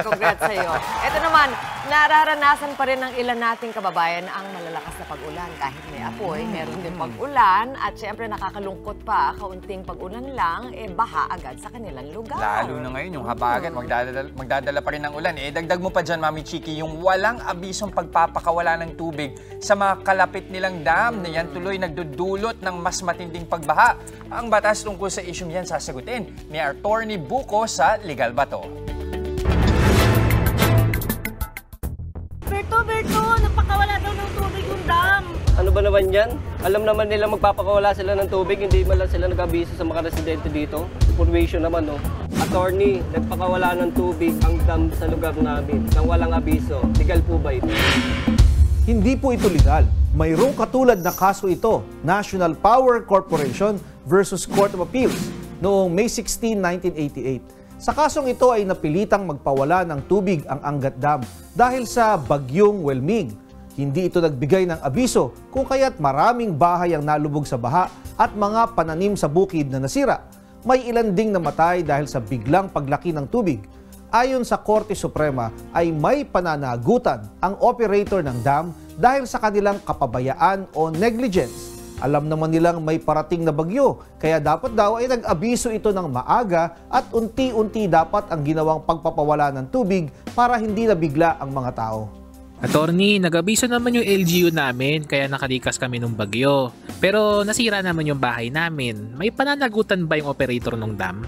congrats sa'yo. Ito naman, nararanasan pa rin ng ilan nating kababayan ang malalakas na pag-ulan. Kahit may apoy, meron din pag-ulan. At syempre nakakalungkot pa, kaunting pag-ulan lang, baha agad sa kanilang lugar. Lalo na ngayon, yung habagat, magdadala pa rin ng ulan. Dagdag mo pa dyan, Mami Chiki, yung walang abisong pagpapakawala ng tubig sa mga kalapit nilang dam na yan tuloy nagdudulot ng mas matinding pagbaha. Ang batas tungkol sa isyong yan sasagutin ni Attorney Buko sa Legal Bato. Berto, napakawala daw ng tubig yung dam. Ano ba naman yan? Alam naman nila magpapakawala sila ng tubig, hindi man lang sila nag-abiso sa mga residente dito. Information naman, no? Attorney, nagpakawala ng tubig ang dam sa lugar namin nang walang abiso. Legal po ba ito? Hindi po ito legal. Mayroong katulad na kaso ito, National Power Corporation versus Court of Appeals noong May 16, 1988. Sa kasong ito ay napilitang magpawala ng tubig ang Angat Dam dahil sa bagyong Welming. Hindi ito nagbigay ng abiso kung kaya't maraming bahay ang nalubog sa baha at mga pananim sa bukid na nasira. May ilan ding namatay dahil sa biglang paglaki ng tubig. Ayon sa Korte Suprema ay may pananagutan ang operator ng dam dahil sa kanilang kapabayaan o negligence. Alam naman nilang may parating na bagyo, kaya dapat daw ay nag-abiso ito ng maaga at unti-unti dapat ang ginawang pagpapawala ng tubig para hindi nabigla ang mga tao. Attorney, nag-abiso naman yung LGU namin kaya nakalikas kami ng bagyo. Pero nasira naman yung bahay namin. May pananagutan ba yung operator ng dam?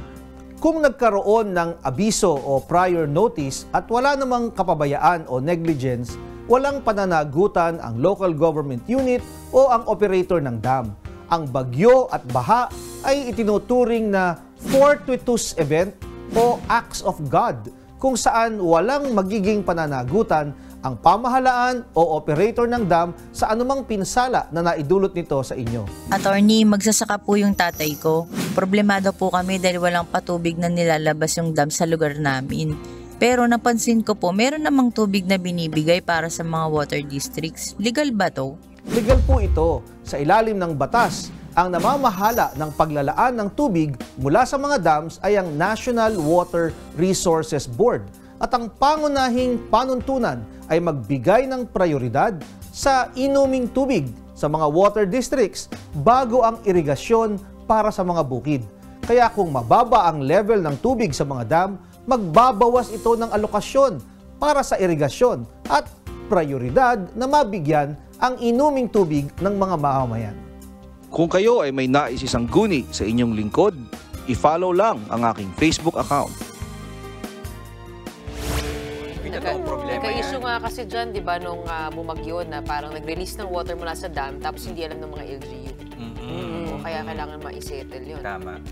Kung nagkaroon ng abiso o prior notice at wala namang kapabayaan o negligence, walang pananagutan ang local government unit o ang operator ng dam. Ang bagyo at baha ay itinuturing na fortuitous event o acts of God, kung saan walang magiging pananagutan ang pamahalaan o operator ng dam sa anumang pinsala na naidulot nito sa inyo. Attorney, magsasaka po yung tatay ko. Problemado po kami dahil walang patubig na nilalabas yung dam sa lugar namin. Pero napansin ko po, meron namang tubig na binibigay para sa mga water districts. Legal ba to? Legal po ito. Sa ilalim ng batas, ang namamahala ng paglalaan ng tubig mula sa mga dams ay ang National Water Resources Board. At ang pangunahing panuntunan ay magbigay ng prioridad sa inuming tubig sa mga water districts bago ang irigasyon para sa mga bukid. Kaya kung mababa ang level ng tubig sa mga dam, magbabawas ito ng alokasyon para sa irigasyon at prioridad na mabigyan ang inuming tubig ng mga mamamayan. Kung kayo ay may nais isang guni sa inyong lingkod, i-follow lang ang aking Facebook account. Nagka-issue nga kasi dyan, di ba, nung bumagyo na parang nag-release ng water mula sa dam tapos hindi alam ng mga LGU. Kaya kailangan ma-settle yun. Tama.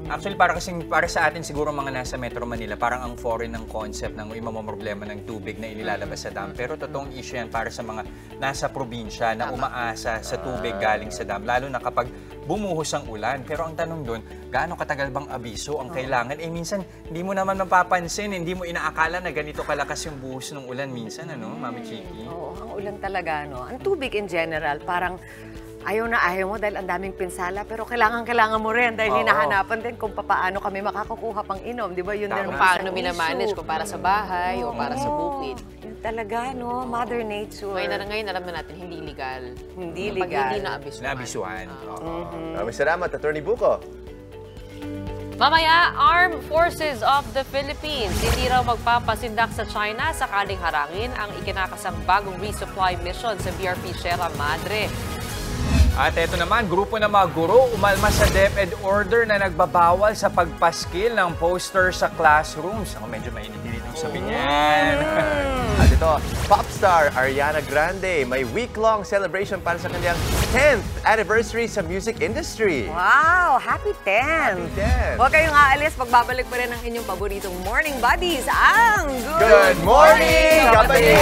Actually, para sa atin siguro mga nasa Metro Manila, parang ang foreign ng concept ng problema ng tubig na inilalabas sa dam. Pero totoong issue yan para sa mga nasa probinsya na umaasa sa tubig galing sa dam. Lalo na kapag bumuhos ang ulan. Pero ang tanong doon, gaano katagal bang abiso ang kailangan? Minsan, hindi mo naman mapapansin, hindi mo inaakala na ganito kalakas yung buhos ng ulan minsan, Mami Chiki? Oo, ang ulan talaga, no? Ang tubig in general, parang ayaw na ayaw mo dahil ang daming pinsala, pero kailangan mo rin dahil hinahanapan din kung paano kami makakakuha pang inom. Di ba? Yun din kung paano minamanage, kung para sa bahay o para sa bukid. Yun talaga, no? Mother Nature. Ngayon alam na natin, hindi legal. Hindi legal. Hindi naabisuhan. Maraming salamat, Attorney Buko. Mamaya, Armed Forces of the Philippines hindi raw magpapasindak sa China sakaling harangin ang ikinakasang bagong resupply mission sa BRP Sierra Madre. At ito naman, grupo ng mga guro umalma sa DepEd order na nagbabawal sa pagpaskil ng poster sa classrooms. Medyo mainit dito sabihin yan. At ito, popstar Ariana Grande may week-long celebration para sa kanyang 10th anniversary sa music industry. Wow! Happy 10! Happy 10! Huwag kayong aalis, pagbabalik pa rin ang inyong paboritong morning buddies, ang Good Morning, Kapatid!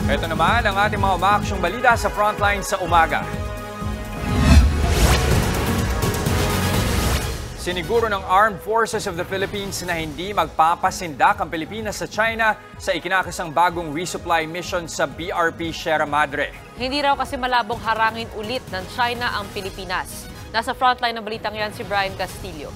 Ito naman ang ating mga umaaksyong balita sa Frontline sa umaga. Siniguro ng Armed Forces of the Philippines na hindi magpapasindak ang Pilipinas sa China sa ikinakasang bagong resupply mission sa BRP Sierra Madre. Hindi raw kasi malabong harangin ulit ng China ang Pilipinas. Nasa frontline ng balitang yan si Brian Castillo.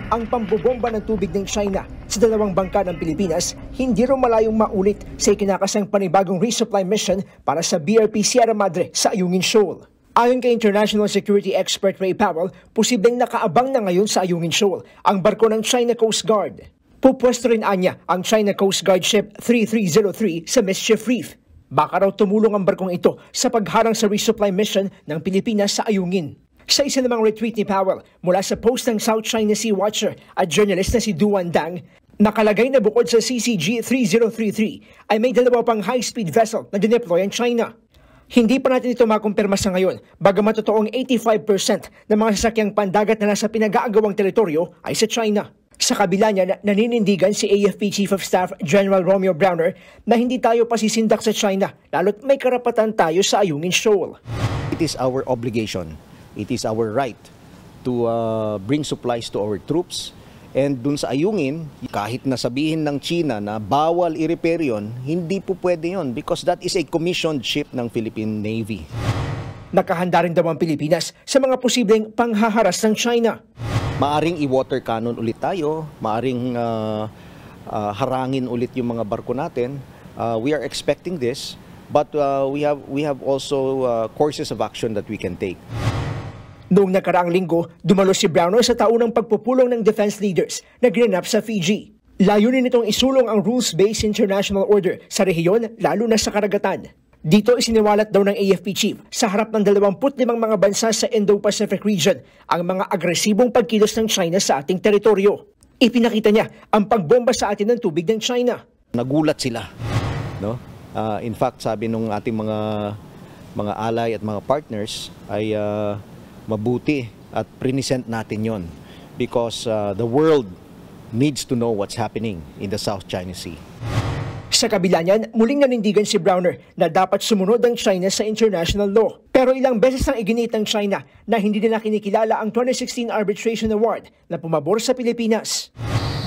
Ang pambobomba ng tubig ng China sa dalawang bangka ng Pilipinas hindi raw malayong maulit sa ikinakasang panibagong resupply mission para sa BRP Sierra Madre sa Ayungin Shoal. Ayon kay International Security Expert Ray Powell, posibleng nakaabang na ngayon sa Ayungin Shoal ang barko ng China Coast Guard. Pupwesto rin anya ang China Coast Guard Ship 3303 sa Mischief Reef. Baka raw tumulong ang barkong ito sa pagharang sa resupply mission ng Pilipinas sa Ayungin. Sa isa namang retweet ni Powell mula sa post ng South China Sea Watcher at journalist na si Duan Dang, nakalagay na bukod sa CCG 3033 ay may dalawa pang high-speed vessel na dineploy ang China. Hindi pa natin ito makumpirma sa ngayon, bagamat totoong 85% ng mga sasakyang pandagat na nasa pinag-aagawang teritoryo ay sa China. Sa kabila niya, naninindigan si AFP Chief of Staff General Romeo Browner na hindi tayo pasisindak sa China, lalo't may karapatan tayo sa Ayungin Shoal. It is our obligation. It is our right to bring supplies to our troops. And dun sa Ayungin, kahit nasabihin ng China na bawal i-repair yun, hindi po pwede yun because that is a commissioned ship ng Philippine Navy. Nakahanda rin daw ang Pilipinas sa mga posibleng panghaharas ng China. Maaring i-water cannon ulit tayo, maaring harangin ulit yung mga barko natin. We are expecting this, but we have also courses of action that we can take. Noong nakaraang linggo, dumalo si Browner sa taunang pagpupulong ng defense leaders na ginanap sa Fiji. Layunin nitong isulong ang rules-based international order sa rehiyon, lalo na sa karagatan. Dito isiniwalat daw ng AFP chief sa harap ng 25 mga bansa sa Indo-Pacific region ang mga agresibong pagkilos ng China sa ating teritoryo. Ipinakita niya ang pagbomba sa atin ng tubig ng China. Nagulat sila, no? In fact, sabi nung ating mga ally at mga partners ay mabuti at present natin yon because the world needs to know what's happening in the South China Sea. Sa kabila niyan, muling nanindigan si Browner na dapat sumunod ang China sa international law. Pero ilang beses nang iginit ng China na hindi nila kinikilala ang 2016 Arbitration Award na pumabor sa Pilipinas.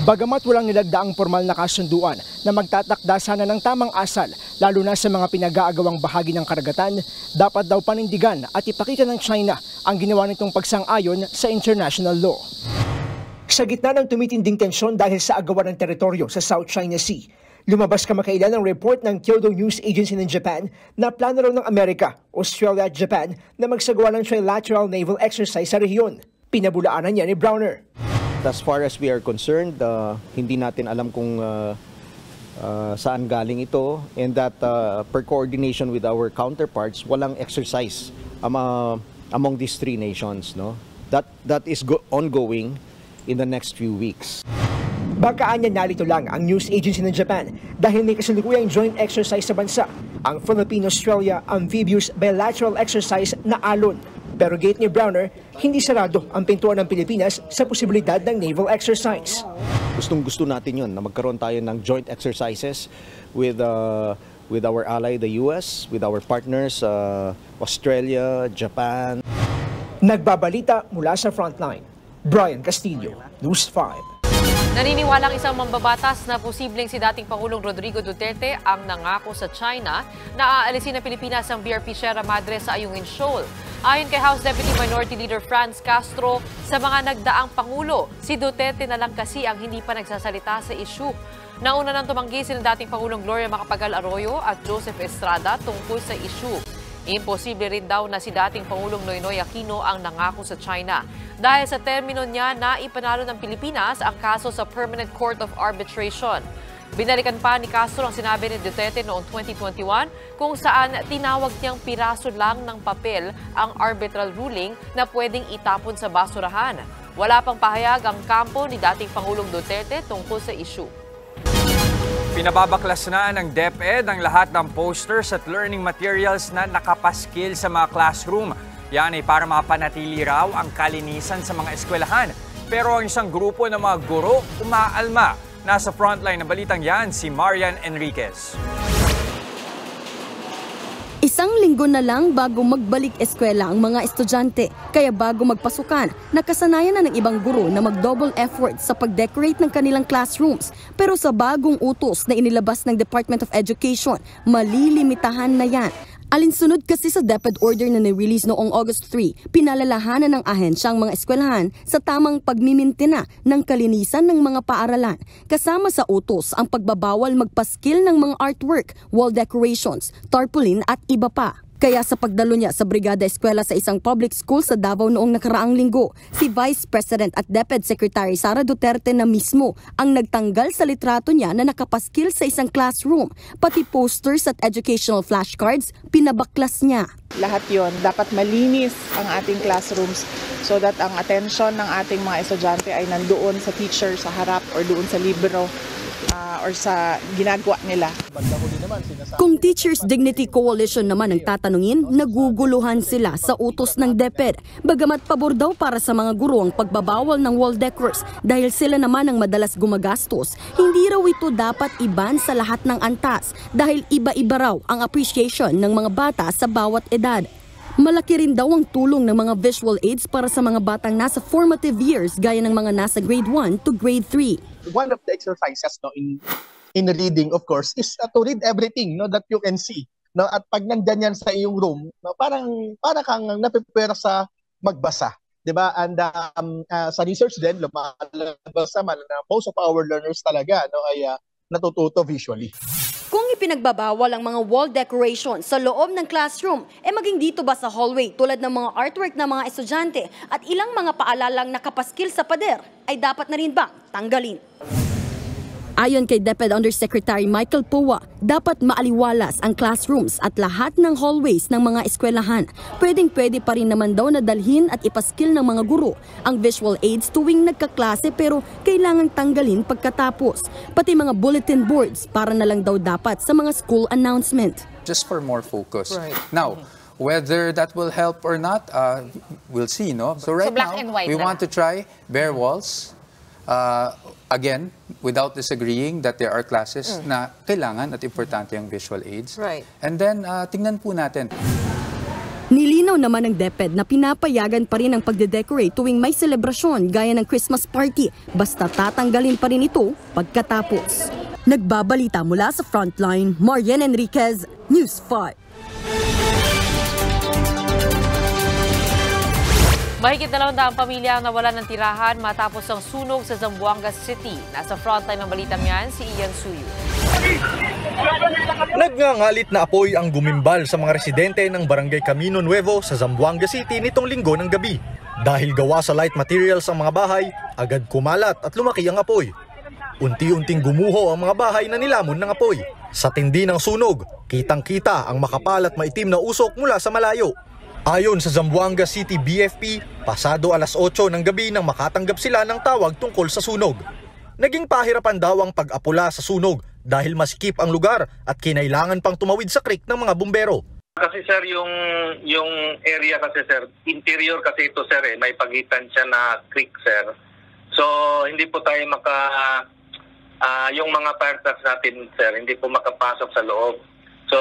Bagamat walang nilagdaang formal na kasunduan na magtatakda sana ng tamang asal, lalo na sa mga pinag-aagawang bahagi ng karagatan, dapat daw panindigan at ipakita ng China ang ginawa nitong pagsang-ayon sa international law. Sa gitna ng tumitinding tensyon dahil sa agawan ng teritoryo sa South China Sea, lumabas kamakailan ang report ng Kyodo News Agency ng Japan na plano raw ng Amerika, Australia at Japan na magsagawa ng trilateral naval exercise sa rehiyon. Pinabulaanan niya ni Browner. As far as we are concerned, hindi natin alam kung saan galing ito, and that per coordination with our counterparts, walang exercise among these three nations. No? That is ongoing in the next few weeks. Baka anya nalito lang ang news agency ng Japan dahil may kasalukuyang joint exercise sa bansa, ang Philippine-Australia Amphibious Bilateral Exercise na ALON. Pero gate ni Browner, hindi sarado ang pintuan ng Pilipinas sa posibilidad ng naval exercise. Gustong-gusto natin yun na magkaroon tayo ng joint exercises with our ally, the US, with our partners, Australia, Japan. Nagbabalita mula sa Frontline, Brian Castillo, News 5. Naniniwala ang isang mambabatas na posibleng si dating Pangulong Rodrigo Duterte ang nangako sa China na aalisin ng Pilipinas ang BRP Sierra Madre sa Ayungin Shoal. Ayon kay House Deputy Minority Leader Franz Castro, sa mga nagdaang Pangulo, si Duterte na lang kasi ang hindi pa nagsasalita sa issue. Nauna nang tumanggi sila dating Pangulong Gloria Macapagal Arroyo at Joseph Estrada tungkol sa issue. Imposible rin daw na si dating Pangulong Noynoy Aquino ang nangako sa China. Dahil sa termino niya na ipanalo ng Pilipinas ang kaso sa Permanent Court of Arbitration. Binalikan pa ni Castro ang sinabi ni Duterte noong 2021 kung saan tinawag niyang piraso lang ng papel ang arbitral ruling na pwedeng itapon sa basurahan. Wala pang pahayag ang kampo ni dating Pangulong Duterte tungkol sa issue. Pinababaklas na ng DepEd ang lahat ng posters at learning materials na nakapaskil sa mga classroom. Yan ay para mapanatili raw ang kalinisan sa mga eskwelahan. Pero ang isang grupo ng mga guro umaalma. Nasa frontline ng balitang yan si Marian Enriquez. Isang linggo na lang bago magbalik eskwela ang mga estudyante. Kaya bago magpasukan, nakasanayan na ng ibang guro na mag-double effort sa pag-decorate ng kanilang classrooms. Pero sa bagong utos na inilabas ng Department of Education, malilimitahan na yan. Alinsunod kasi sa DepEd order na ni-release noong August 3, pinalalahanan ng ahensya ang mga eskwelahan sa tamang pagmimintina ng kalinisan ng mga paaralan. Kasama sa utos ang pagbabawal magpaskil ng mga artwork, wall decorations, tarpaulin at iba pa. Kaya sa pagdalo niya sa Brigada Eskwela sa isang public school sa Davao noong nakaraang linggo, si Vice President at DepEd Secretary Sara Duterte na mismo ang nagtanggal sa litrato niya na nakapaskil sa isang classroom. Pati posters at educational flashcards, pinabaklas niya. Lahat yon dapat malinis ang ating classrooms so that ang attention ng ating mga estudyante ay nandoon sa teacher sa harap or doon sa libro or sa ginagawa nila. Kung Teachers Dignity Coalition naman ang tatanungin, naguguluhan sila sa utos ng DepEd. Bagamat pabor daw para sa mga guro ang pagbabawal ng wall decors dahil sila naman ang madalas gumagastos, hindi raw ito dapat iban sa lahat ng antas dahil iba-iba raw ang appreciation ng mga bata sa bawat edad. Malaki rin daw ang tulong ng mga visual aids para sa mga batang nasa formative years gaya ng mga nasa grade 1 to grade 3. One of the exercises in reading, of course, is to read everything that you can see. At pag nandyan yan sa iyong room, para kang napiprepare sa magbasa. Diba? And sa research din, lumalabas naman na most of our learners talaga ay natututo visually. Kung ipinagbabawal ang mga wall decoration sa loob ng classroom, maging dito ba sa hallway tulad ng mga artwork ng mga estudyante at ilang mga paalalang nakapaskil sa pader, ay dapat na rin bang tanggalin? Ayon kay DepEd Undersecretary Michael Powa, dapat maaliwalas ang classrooms at lahat ng hallways ng mga eskwelahan. Pwedeng-pwede pa rin naman daw na dalhin at ipaskil ng mga guro ang visual aids tuwing nagkaklase pero kailangang tanggalin pagkatapos. Pati mga bulletin boards para na lang daw dapat sa mga school announcement. Just for more focus. Now, whether that will help or not, we'll see, no? So right black now, and white we na want to try bare walls. Again, without disagreeing that there are classes na kailangan at importante yung visual aids. Right. And then, tingnan po natin. Nilinaw naman ng DepEd na pinapayagan pa rin ang pagde-decorate tuwing may selebrasyon gaya ng Christmas party, basta tatanggalin pa rin ito pagkatapos. Nagbabalita mula sa Frontline, Marian Enriquez, News 5. Mahigit 200 pamilya ang nawalan ng tirahan matapos ang sunog sa Zamboanga City. Nasa frontline ng balitang yan, si Ian Suyu. Nagngangalit na apoy ang gumimbal sa mga residente ng Barangay Camino Nuevo sa Zamboanga City nitong linggo ng gabi. Dahil gawa sa light materials ang mga bahay, agad kumalat at lumaki ang apoy. Unti-unting gumuho ang mga bahay na nilamon ng apoy. Sa tindi ng sunog, kitang-kita ang makapal at maitim na usok mula sa malayo. Ayon sa Zamboanga City BFP, pasado alas 8 ng gabi nang makatanggap sila ng tawag tungkol sa sunog. Naging pahirapan daw ang pag-apula sa sunog dahil masikip ang lugar at kinailangan pang tumawid sa creek ng mga bumbero. Kasi sir, yung area kasi sir, interior kasi ito sir, may pagitan siya na creek sir. So hindi po tayo yung mga fire trucks natin sir, hindi po makapasok sa loob. So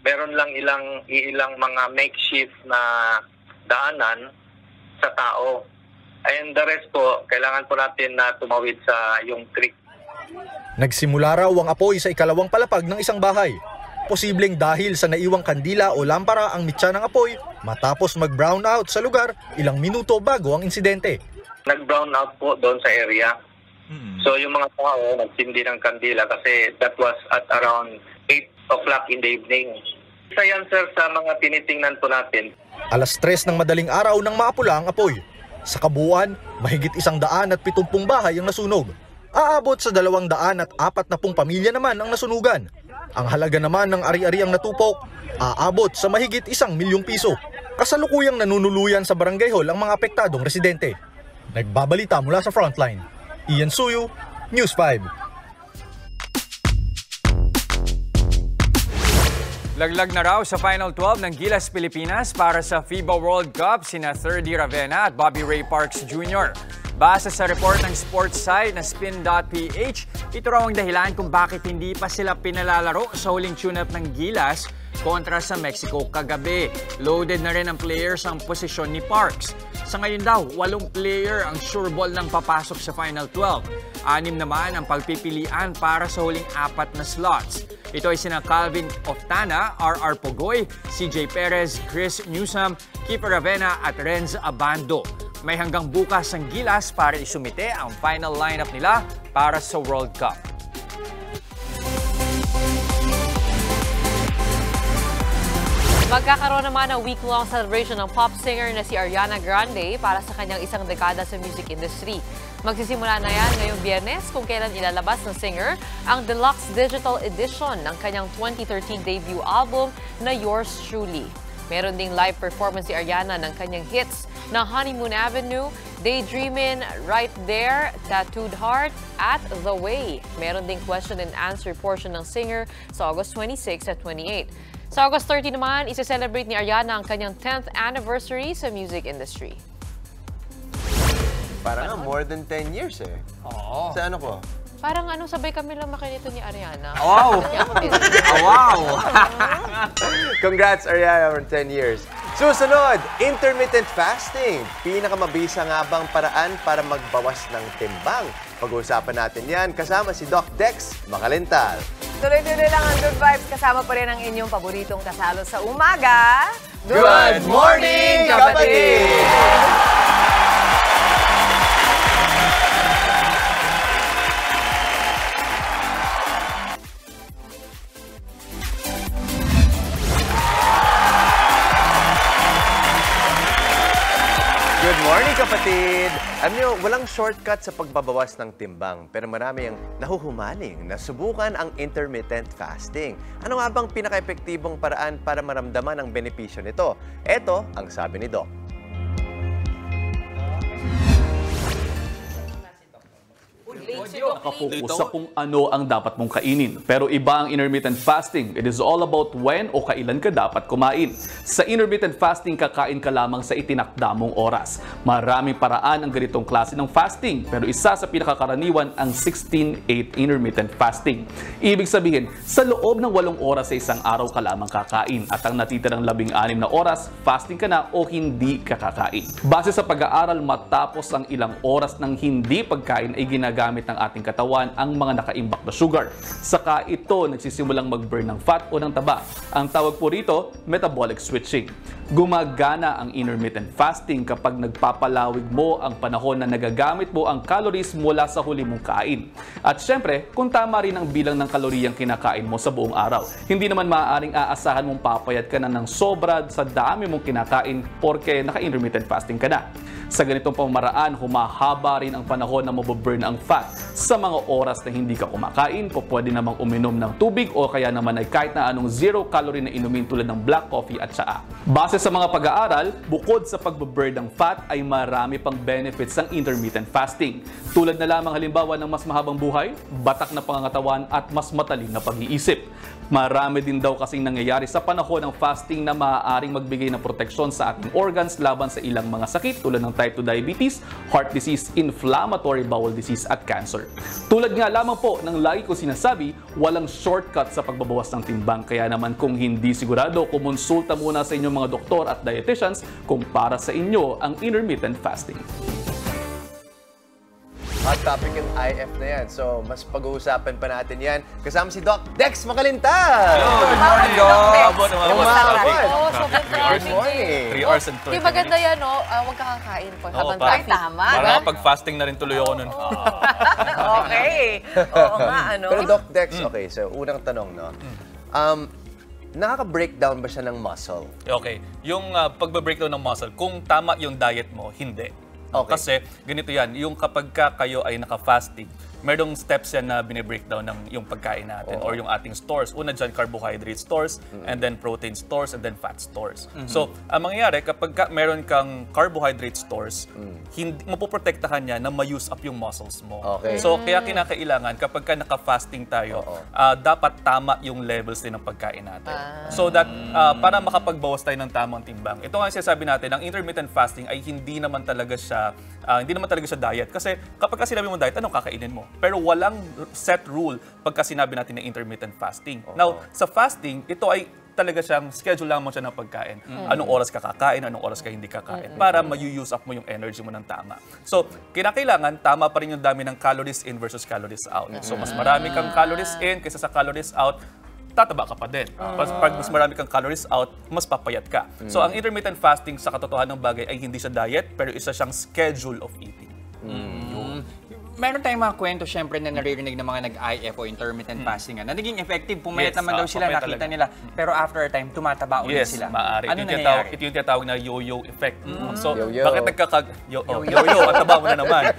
meron lang ilang mga makeshift na daanan sa tao. And the rest po, kailangan po natin na tumawid sa yung creek. Nagsimula raw ang apoy sa ikalawang palapag ng isang bahay. Posibleng dahil sa naiwang kandila o lampara ang mitya ng apoy matapos mag-brown out sa lugar ilang minuto bago ang insidente. Nag-brown out po doon sa area. So yung mga tao nagsindi ng kandila kasi that was at around 8 o'clock in the evening. Isa yan sir sa mga tinitingnan po natin. Alas 3 ng madaling araw nang maapula ang apoy. Sa kabuuan, mahigit 170 bahay ang nasunog. Aabot sa 240 pamilya naman ang nasunugan. Ang halaga naman ng ari-ariang natupok, aabot sa mahigit 1 milyong piso. Kasalukuyang nanunuluyan sa barangay hall ang mga apektadong residente. Nagbabalita mula sa Frontline, Ian Suyu, News 5. Laglag na raw sa Final 12 ng Gilas Pilipinas para sa FIBA World Cup sina Thirdy Ravenna at Bobby Ray Parks Jr. Base sa report ng sports site na spin.ph, ito raw ang dahilan kung bakit hindi pa sila pinalalaro sa huling tune-up ng Gilas kontra sa Mexico kagabi. Loaded na rin ang players ang posisyon ni Parks. Sa ngayon daw, 8 player ang sure ball ng papasok sa Final 12. 6 naman ang pagpipilian para sa huling 4 na slots. Ito ay sina Calvin Oftana, R.R. Pogoy, CJ Perez, Chris Newsome, Keeper Ravenna at Renz Abando. May hanggang bukas ang Gilas para isumite ang final lineup nila para sa World Cup. Magkakaroon naman ng week-long celebration ng pop singer na si Ariana Grande para sa kanyang isang dekada sa music industry. Magsisimula na yan ngayong Biyernes kung kailan ilalabas ng singer ang deluxe digital edition ng kanyang 2013 debut album na Yours Truly. Meron ding live performance si Ariana ng kanyang hits na Honeymoon Avenue, Daydreamin', Right There, Tattooed Heart, at The Way. Meron ding question and answer portion ng singer sa August 26 at 28. Sa August 30 naman, isi-celebrate ni Ariana ang kanyang 10th anniversary sa music industry. Parang more than 10 years eh. Oo. Sa ano ko? Parang sabay kami lang makinito ni Ariana. Wow! Wow! Congrats, Ariana, for 10 years. Susunod, intermittent fasting. Pinakamabisa nga bang paraan para magbawas ng timbang? Pag-uusapan natin yan kasama si Doc Dex Makalental. Tuloy-tuloy lang ang Good Vibes. Kasama pa rin ang inyong paboritong kasalo sa umaga. Good morning, kapatid! Good morning, kapatid! kapatid! Alam niyo, walang shortcut sa pagbabawas ng timbang, pero marami ang nahuhumaling na subukan ang intermittent fasting. Ano nga bang pinaka-epektibong paraan para maramdaman ang benepisyo nito? Ito ang sabi ni Doc. Nakapokus sa kung ano ang dapat mong kainin. Pero iba ang intermittent fasting. It is all about when o kailan ka dapat kumain. Sa intermittent fasting, kakain ka lamang sa itinakda mong oras. Maraming paraan ang ganitong klase ng fasting. Pero isa sa pinakakaraniwan ang 16-8 intermittent fasting. Ibig sabihin, sa loob ng 8 oras sa isang araw ka lamang kakain. At ang natitirang 16 na oras, fasting ka na o hindi ka kakain. Base sa pag-aaral, matapos ang ilang oras ng hindi pagkain ay ginagamit ng ating katawan ang mga nakaimbak na sugar. Saka ito nagsisimulang mag-burn ng fat o ng taba. Ang tawag po rito, metabolic switching. Gumagana ang intermittent fasting kapag nagpapalawig mo ang panahon na nagagamit mo ang calories mula sa huli mong kain. At syempre, kung tama rin ang bilang ng kaloriyang kinakain mo sa buong araw. Hindi naman maaaring aasahan mong papayat ka na ng sobra sa dami mong kinakain porke naka-intermittent fasting ka na. Sa ganitong pamamaraan, humahaba rin ang panahon na mababurn ang fat. Sa mga oras na hindi ka kumakain, pwede namang uminom ng tubig o kaya naman ay kahit na anong zero-calorie na inumin tulad ng black coffee at tsaa. Base sa mga pag-aaral, bukod sa pagbaburn ng fat ay marami pang benefits ng intermittent fasting. Tulad na lamang halimbawa ng mas mahabang buhay, batak na pangangatawan at mas matalim na pag-iisip. Marami din daw kasing nangyayari sa panahon ng fasting na maaaring magbigay ng proteksyon sa ating organs laban sa ilang mga sakit tulad ng type 2 diabetes, heart disease, inflammatory bowel disease at cancer. Tulad nga lamang po ng lagi ko sinasabi, walang shortcut sa pagbabawas ng timbang. Kaya naman kung hindi sigurado, kumonsulta muna sa inyong mga doktor at dietitians kung para sa inyo ang intermittent fasting. Hot topic yung IF na yan. So, mas pag-uusapan pa natin yan. Kasama si Doc Dex Macalintar! Good morning, Doc! Good morning! 3 hours and 20 Di maganda yan, no? Huwag ka kakain po habang Ay, tama. Para pag-fasting na rin tuloy ako nun. Okay. Oo nga, ano? Pero Doc Dex, okay, so unang tanong, no? Nakaka-breakdown ba siya ng muscle? Okay. Yung pagbe-breakdown ng muscle, kung tama yung diet mo, hindi. Okay. Kasi ganito yan, yung kapag kayo ay naka-fasting, merong steps yan na bine-breakdown ng yung pagkain natin or yung ating stores. Una dyan, carbohydrate stores, and then protein stores, and then fat stores. So, ang mangyayari, kapag meron kang carbohydrate stores, mapoprotektahan niya na ma-use up yung muscles mo. Okay. So, kaya kinakailangan, kapag naka-fasting tayo, dapat tama yung levels din ng pagkain natin. So that, para makapagbawas tayo ng tamang timbang. Ito nga sinasabi natin, ang intermittent fasting ay hindi naman talaga siya diet. Kasi kapag sinabi mo diet, anong kakainin mo? Pero walang set rule pagka sinabi natin na intermittent fasting. Now, sa fasting, ito ay talaga siyang schedule lang mo siya ng pagkain. Anong oras ka kakain, anong oras ka hindi kakain. Para ma-use up mo yung energy mo ng tama. So, kinakailangan, tama pa rin yung dami ng calories in versus calories out. So, mas marami kang calories in kaysa sa calories out, tataba ka pa din. Pag mas marami kang calories out, mas papayat ka. So, ang intermittent fasting sa katotohanan ng bagay ay hindi siya diet, pero isa siyang schedule of eating. Meron tayong mga kwento syempre na naririnig ng mga nag-IF o intermittent fasting na naging effective. Pumayat naman daw sila, nakita nila. Pero after a time, tumataba ulit sila. Yes, maaari. Ano nangyayari? Ito yung tinatawag na yo-yo effect. So, bakit yo-yo, at taba mo na naman.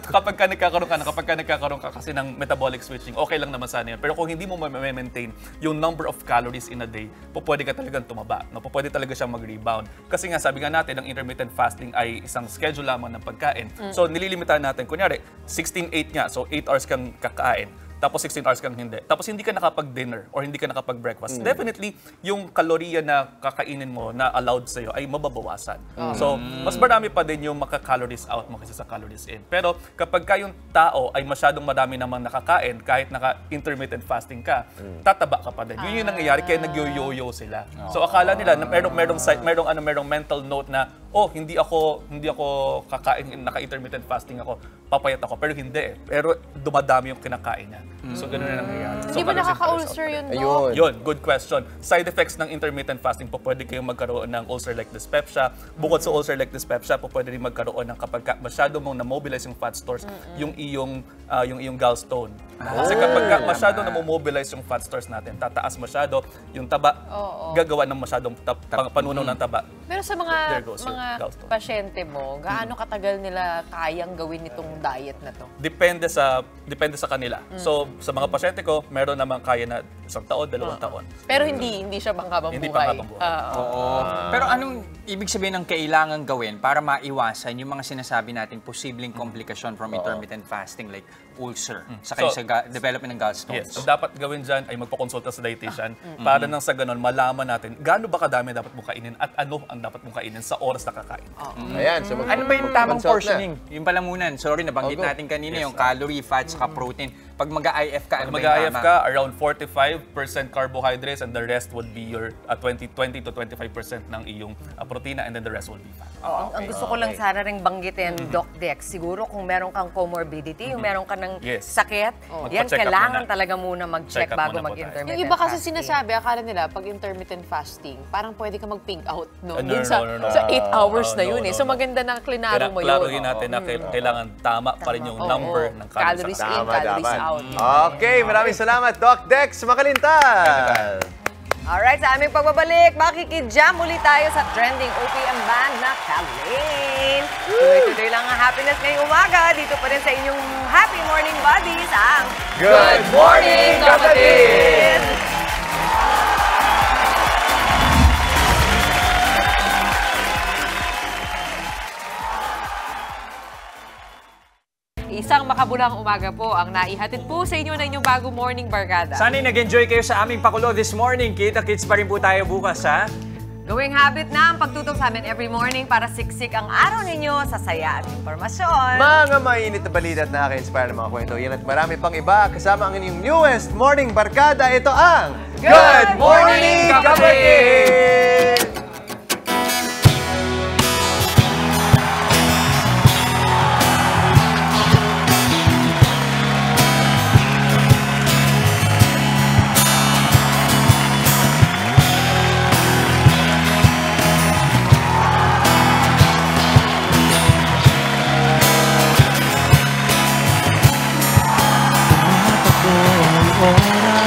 Kapag nagkakaroon ka kasi ng metabolic switching, okay lang naman sana yun. Pero kung hindi mo ma-maintain yung number of calories in a day, pwede ka talagang tumaba. Pwede talaga siyang mag-rebound. Kasi nga, sabi nga natin, ang intermittent fasting ay isang schedule lamang ng pagkain. So, nililimitahan natin. Kunyari, 16-8 nga. So, 8 hours kang kakain. Tapos 16 hours kang hindi. Tapos hindi ka nakapag-dinner or hindi ka nakapag-breakfast. Definitely, yung kalorya na kakainin mo na allowed sa'yo ay mababawasan. So, mas marami pa din yung maka-calories out mo kaysa sa calories in. Pero kapag yung tao ay masyadong marami namang nakakain, kahit naka-intermittent fasting ka, tataba ka pa din. Yun yung nangyayari, kaya nag-yo-yo sila. So, akala nila na merong mental note na, hindi ako kakain, naka-intermittent fasting ako, papayat ako. Pero hindi eh. Pero dumadami yung kinakain niya. So, ganun na nangyayari. Hindi ba nakaka-ulcer yun, Ayun. Yun, good question. Side effects ng intermittent fasting po, pwede kayong magkaroon ng ulcer like dyspepsia. Bukod sa ulcer like dyspepsia po, pwede rin magkaroon ng kapag masyado mong na-mobilize yung fat stores, yung iyong gallstone. Kasi kapag masyado na-mobilize yung fat stores natin, tataas masyado yung taba, gagawa ng masyadong panunaw ng taba. Pero sa There goes your mga gallstone. pasyente mo, gaano katagal nila kayang gawin itong diet na to? Depende sa kanila. So, sa mga pasyente ko, meron namang kaya na 1 taon, 2 taon. Pero hindi siya panghabang buhay. Hindi panghabang buhay. Oo. Pero anong ibig sabihin ng kailangan gawin para maiwasan yung mga sinasabi nating posibleng komplikasyon from intermittent fasting like ulcer, saka sa development ng gallstones? Yes. So, dapat gawin dyan ay magpakonsulta sa dietitian para nang sa ganun malaman natin gaano ba kadami dapat mong kainin at ano ang dapat mong kainin sa oras na kakain. Ayan. So Ano ba yung tamang portioning? Yung palamunan. Sorry, nabanggit natin kanina yung calorie, fat, saka protein. Pag mag-IF ka, ano ba yung Mag-IF tama? ka, around 45% carbohydrates and the rest would be your 20 to 25% ng iyong protina and then the rest will be fat. Ang gusto ko lang sana rin banggitin, Doc Dex, siguro kung meron kang comorbidity, yung meron ka ng sakit, yan Magpa-check up kailangan muna. talaga muna mag-check Check up bago muna po mag-intermittent Yung iba kasi fasting. sinasabi, akala nila pag intermittent fasting, parang pwede ka mag-pink out, no? No, Dun sa no. sa 8 hours na No, yun, eh. no, So no. maganda na klinaro mo yun. Klaruhin natin na kailangan tama pa rin yung number ng Calories in, Tama calories dapat. out. Okay, maraming salamat, Doc Dex Makalintal. Alright, sa aming pagbabalik, makikijam ulit tayo sa trending OPM band na Kalane. Tuloy-tuloy lang ang happiness ngayong umaga. Dito pa rin sa inyong Happy Morning Buddies, ang Good Morning, Kapatid! Isang makabulang umaga po ang naihatid po sa inyo ng inyong bagong morning barkada. Sana'y nag-enjoy kayo sa aming pakulo this morning. Kita-kits pa rin po tayo bukas, ha? gawing habit na ang pagtutok sa amin every morning para siksik ang araw ninyo sa saya at impormasyon. Mga mainit na balita at nakaka-inspire ng mga kwento. Yan at marami pang iba kasama ang inyong newest morning barkada. Ito ang Good Morning Kapatid! Oras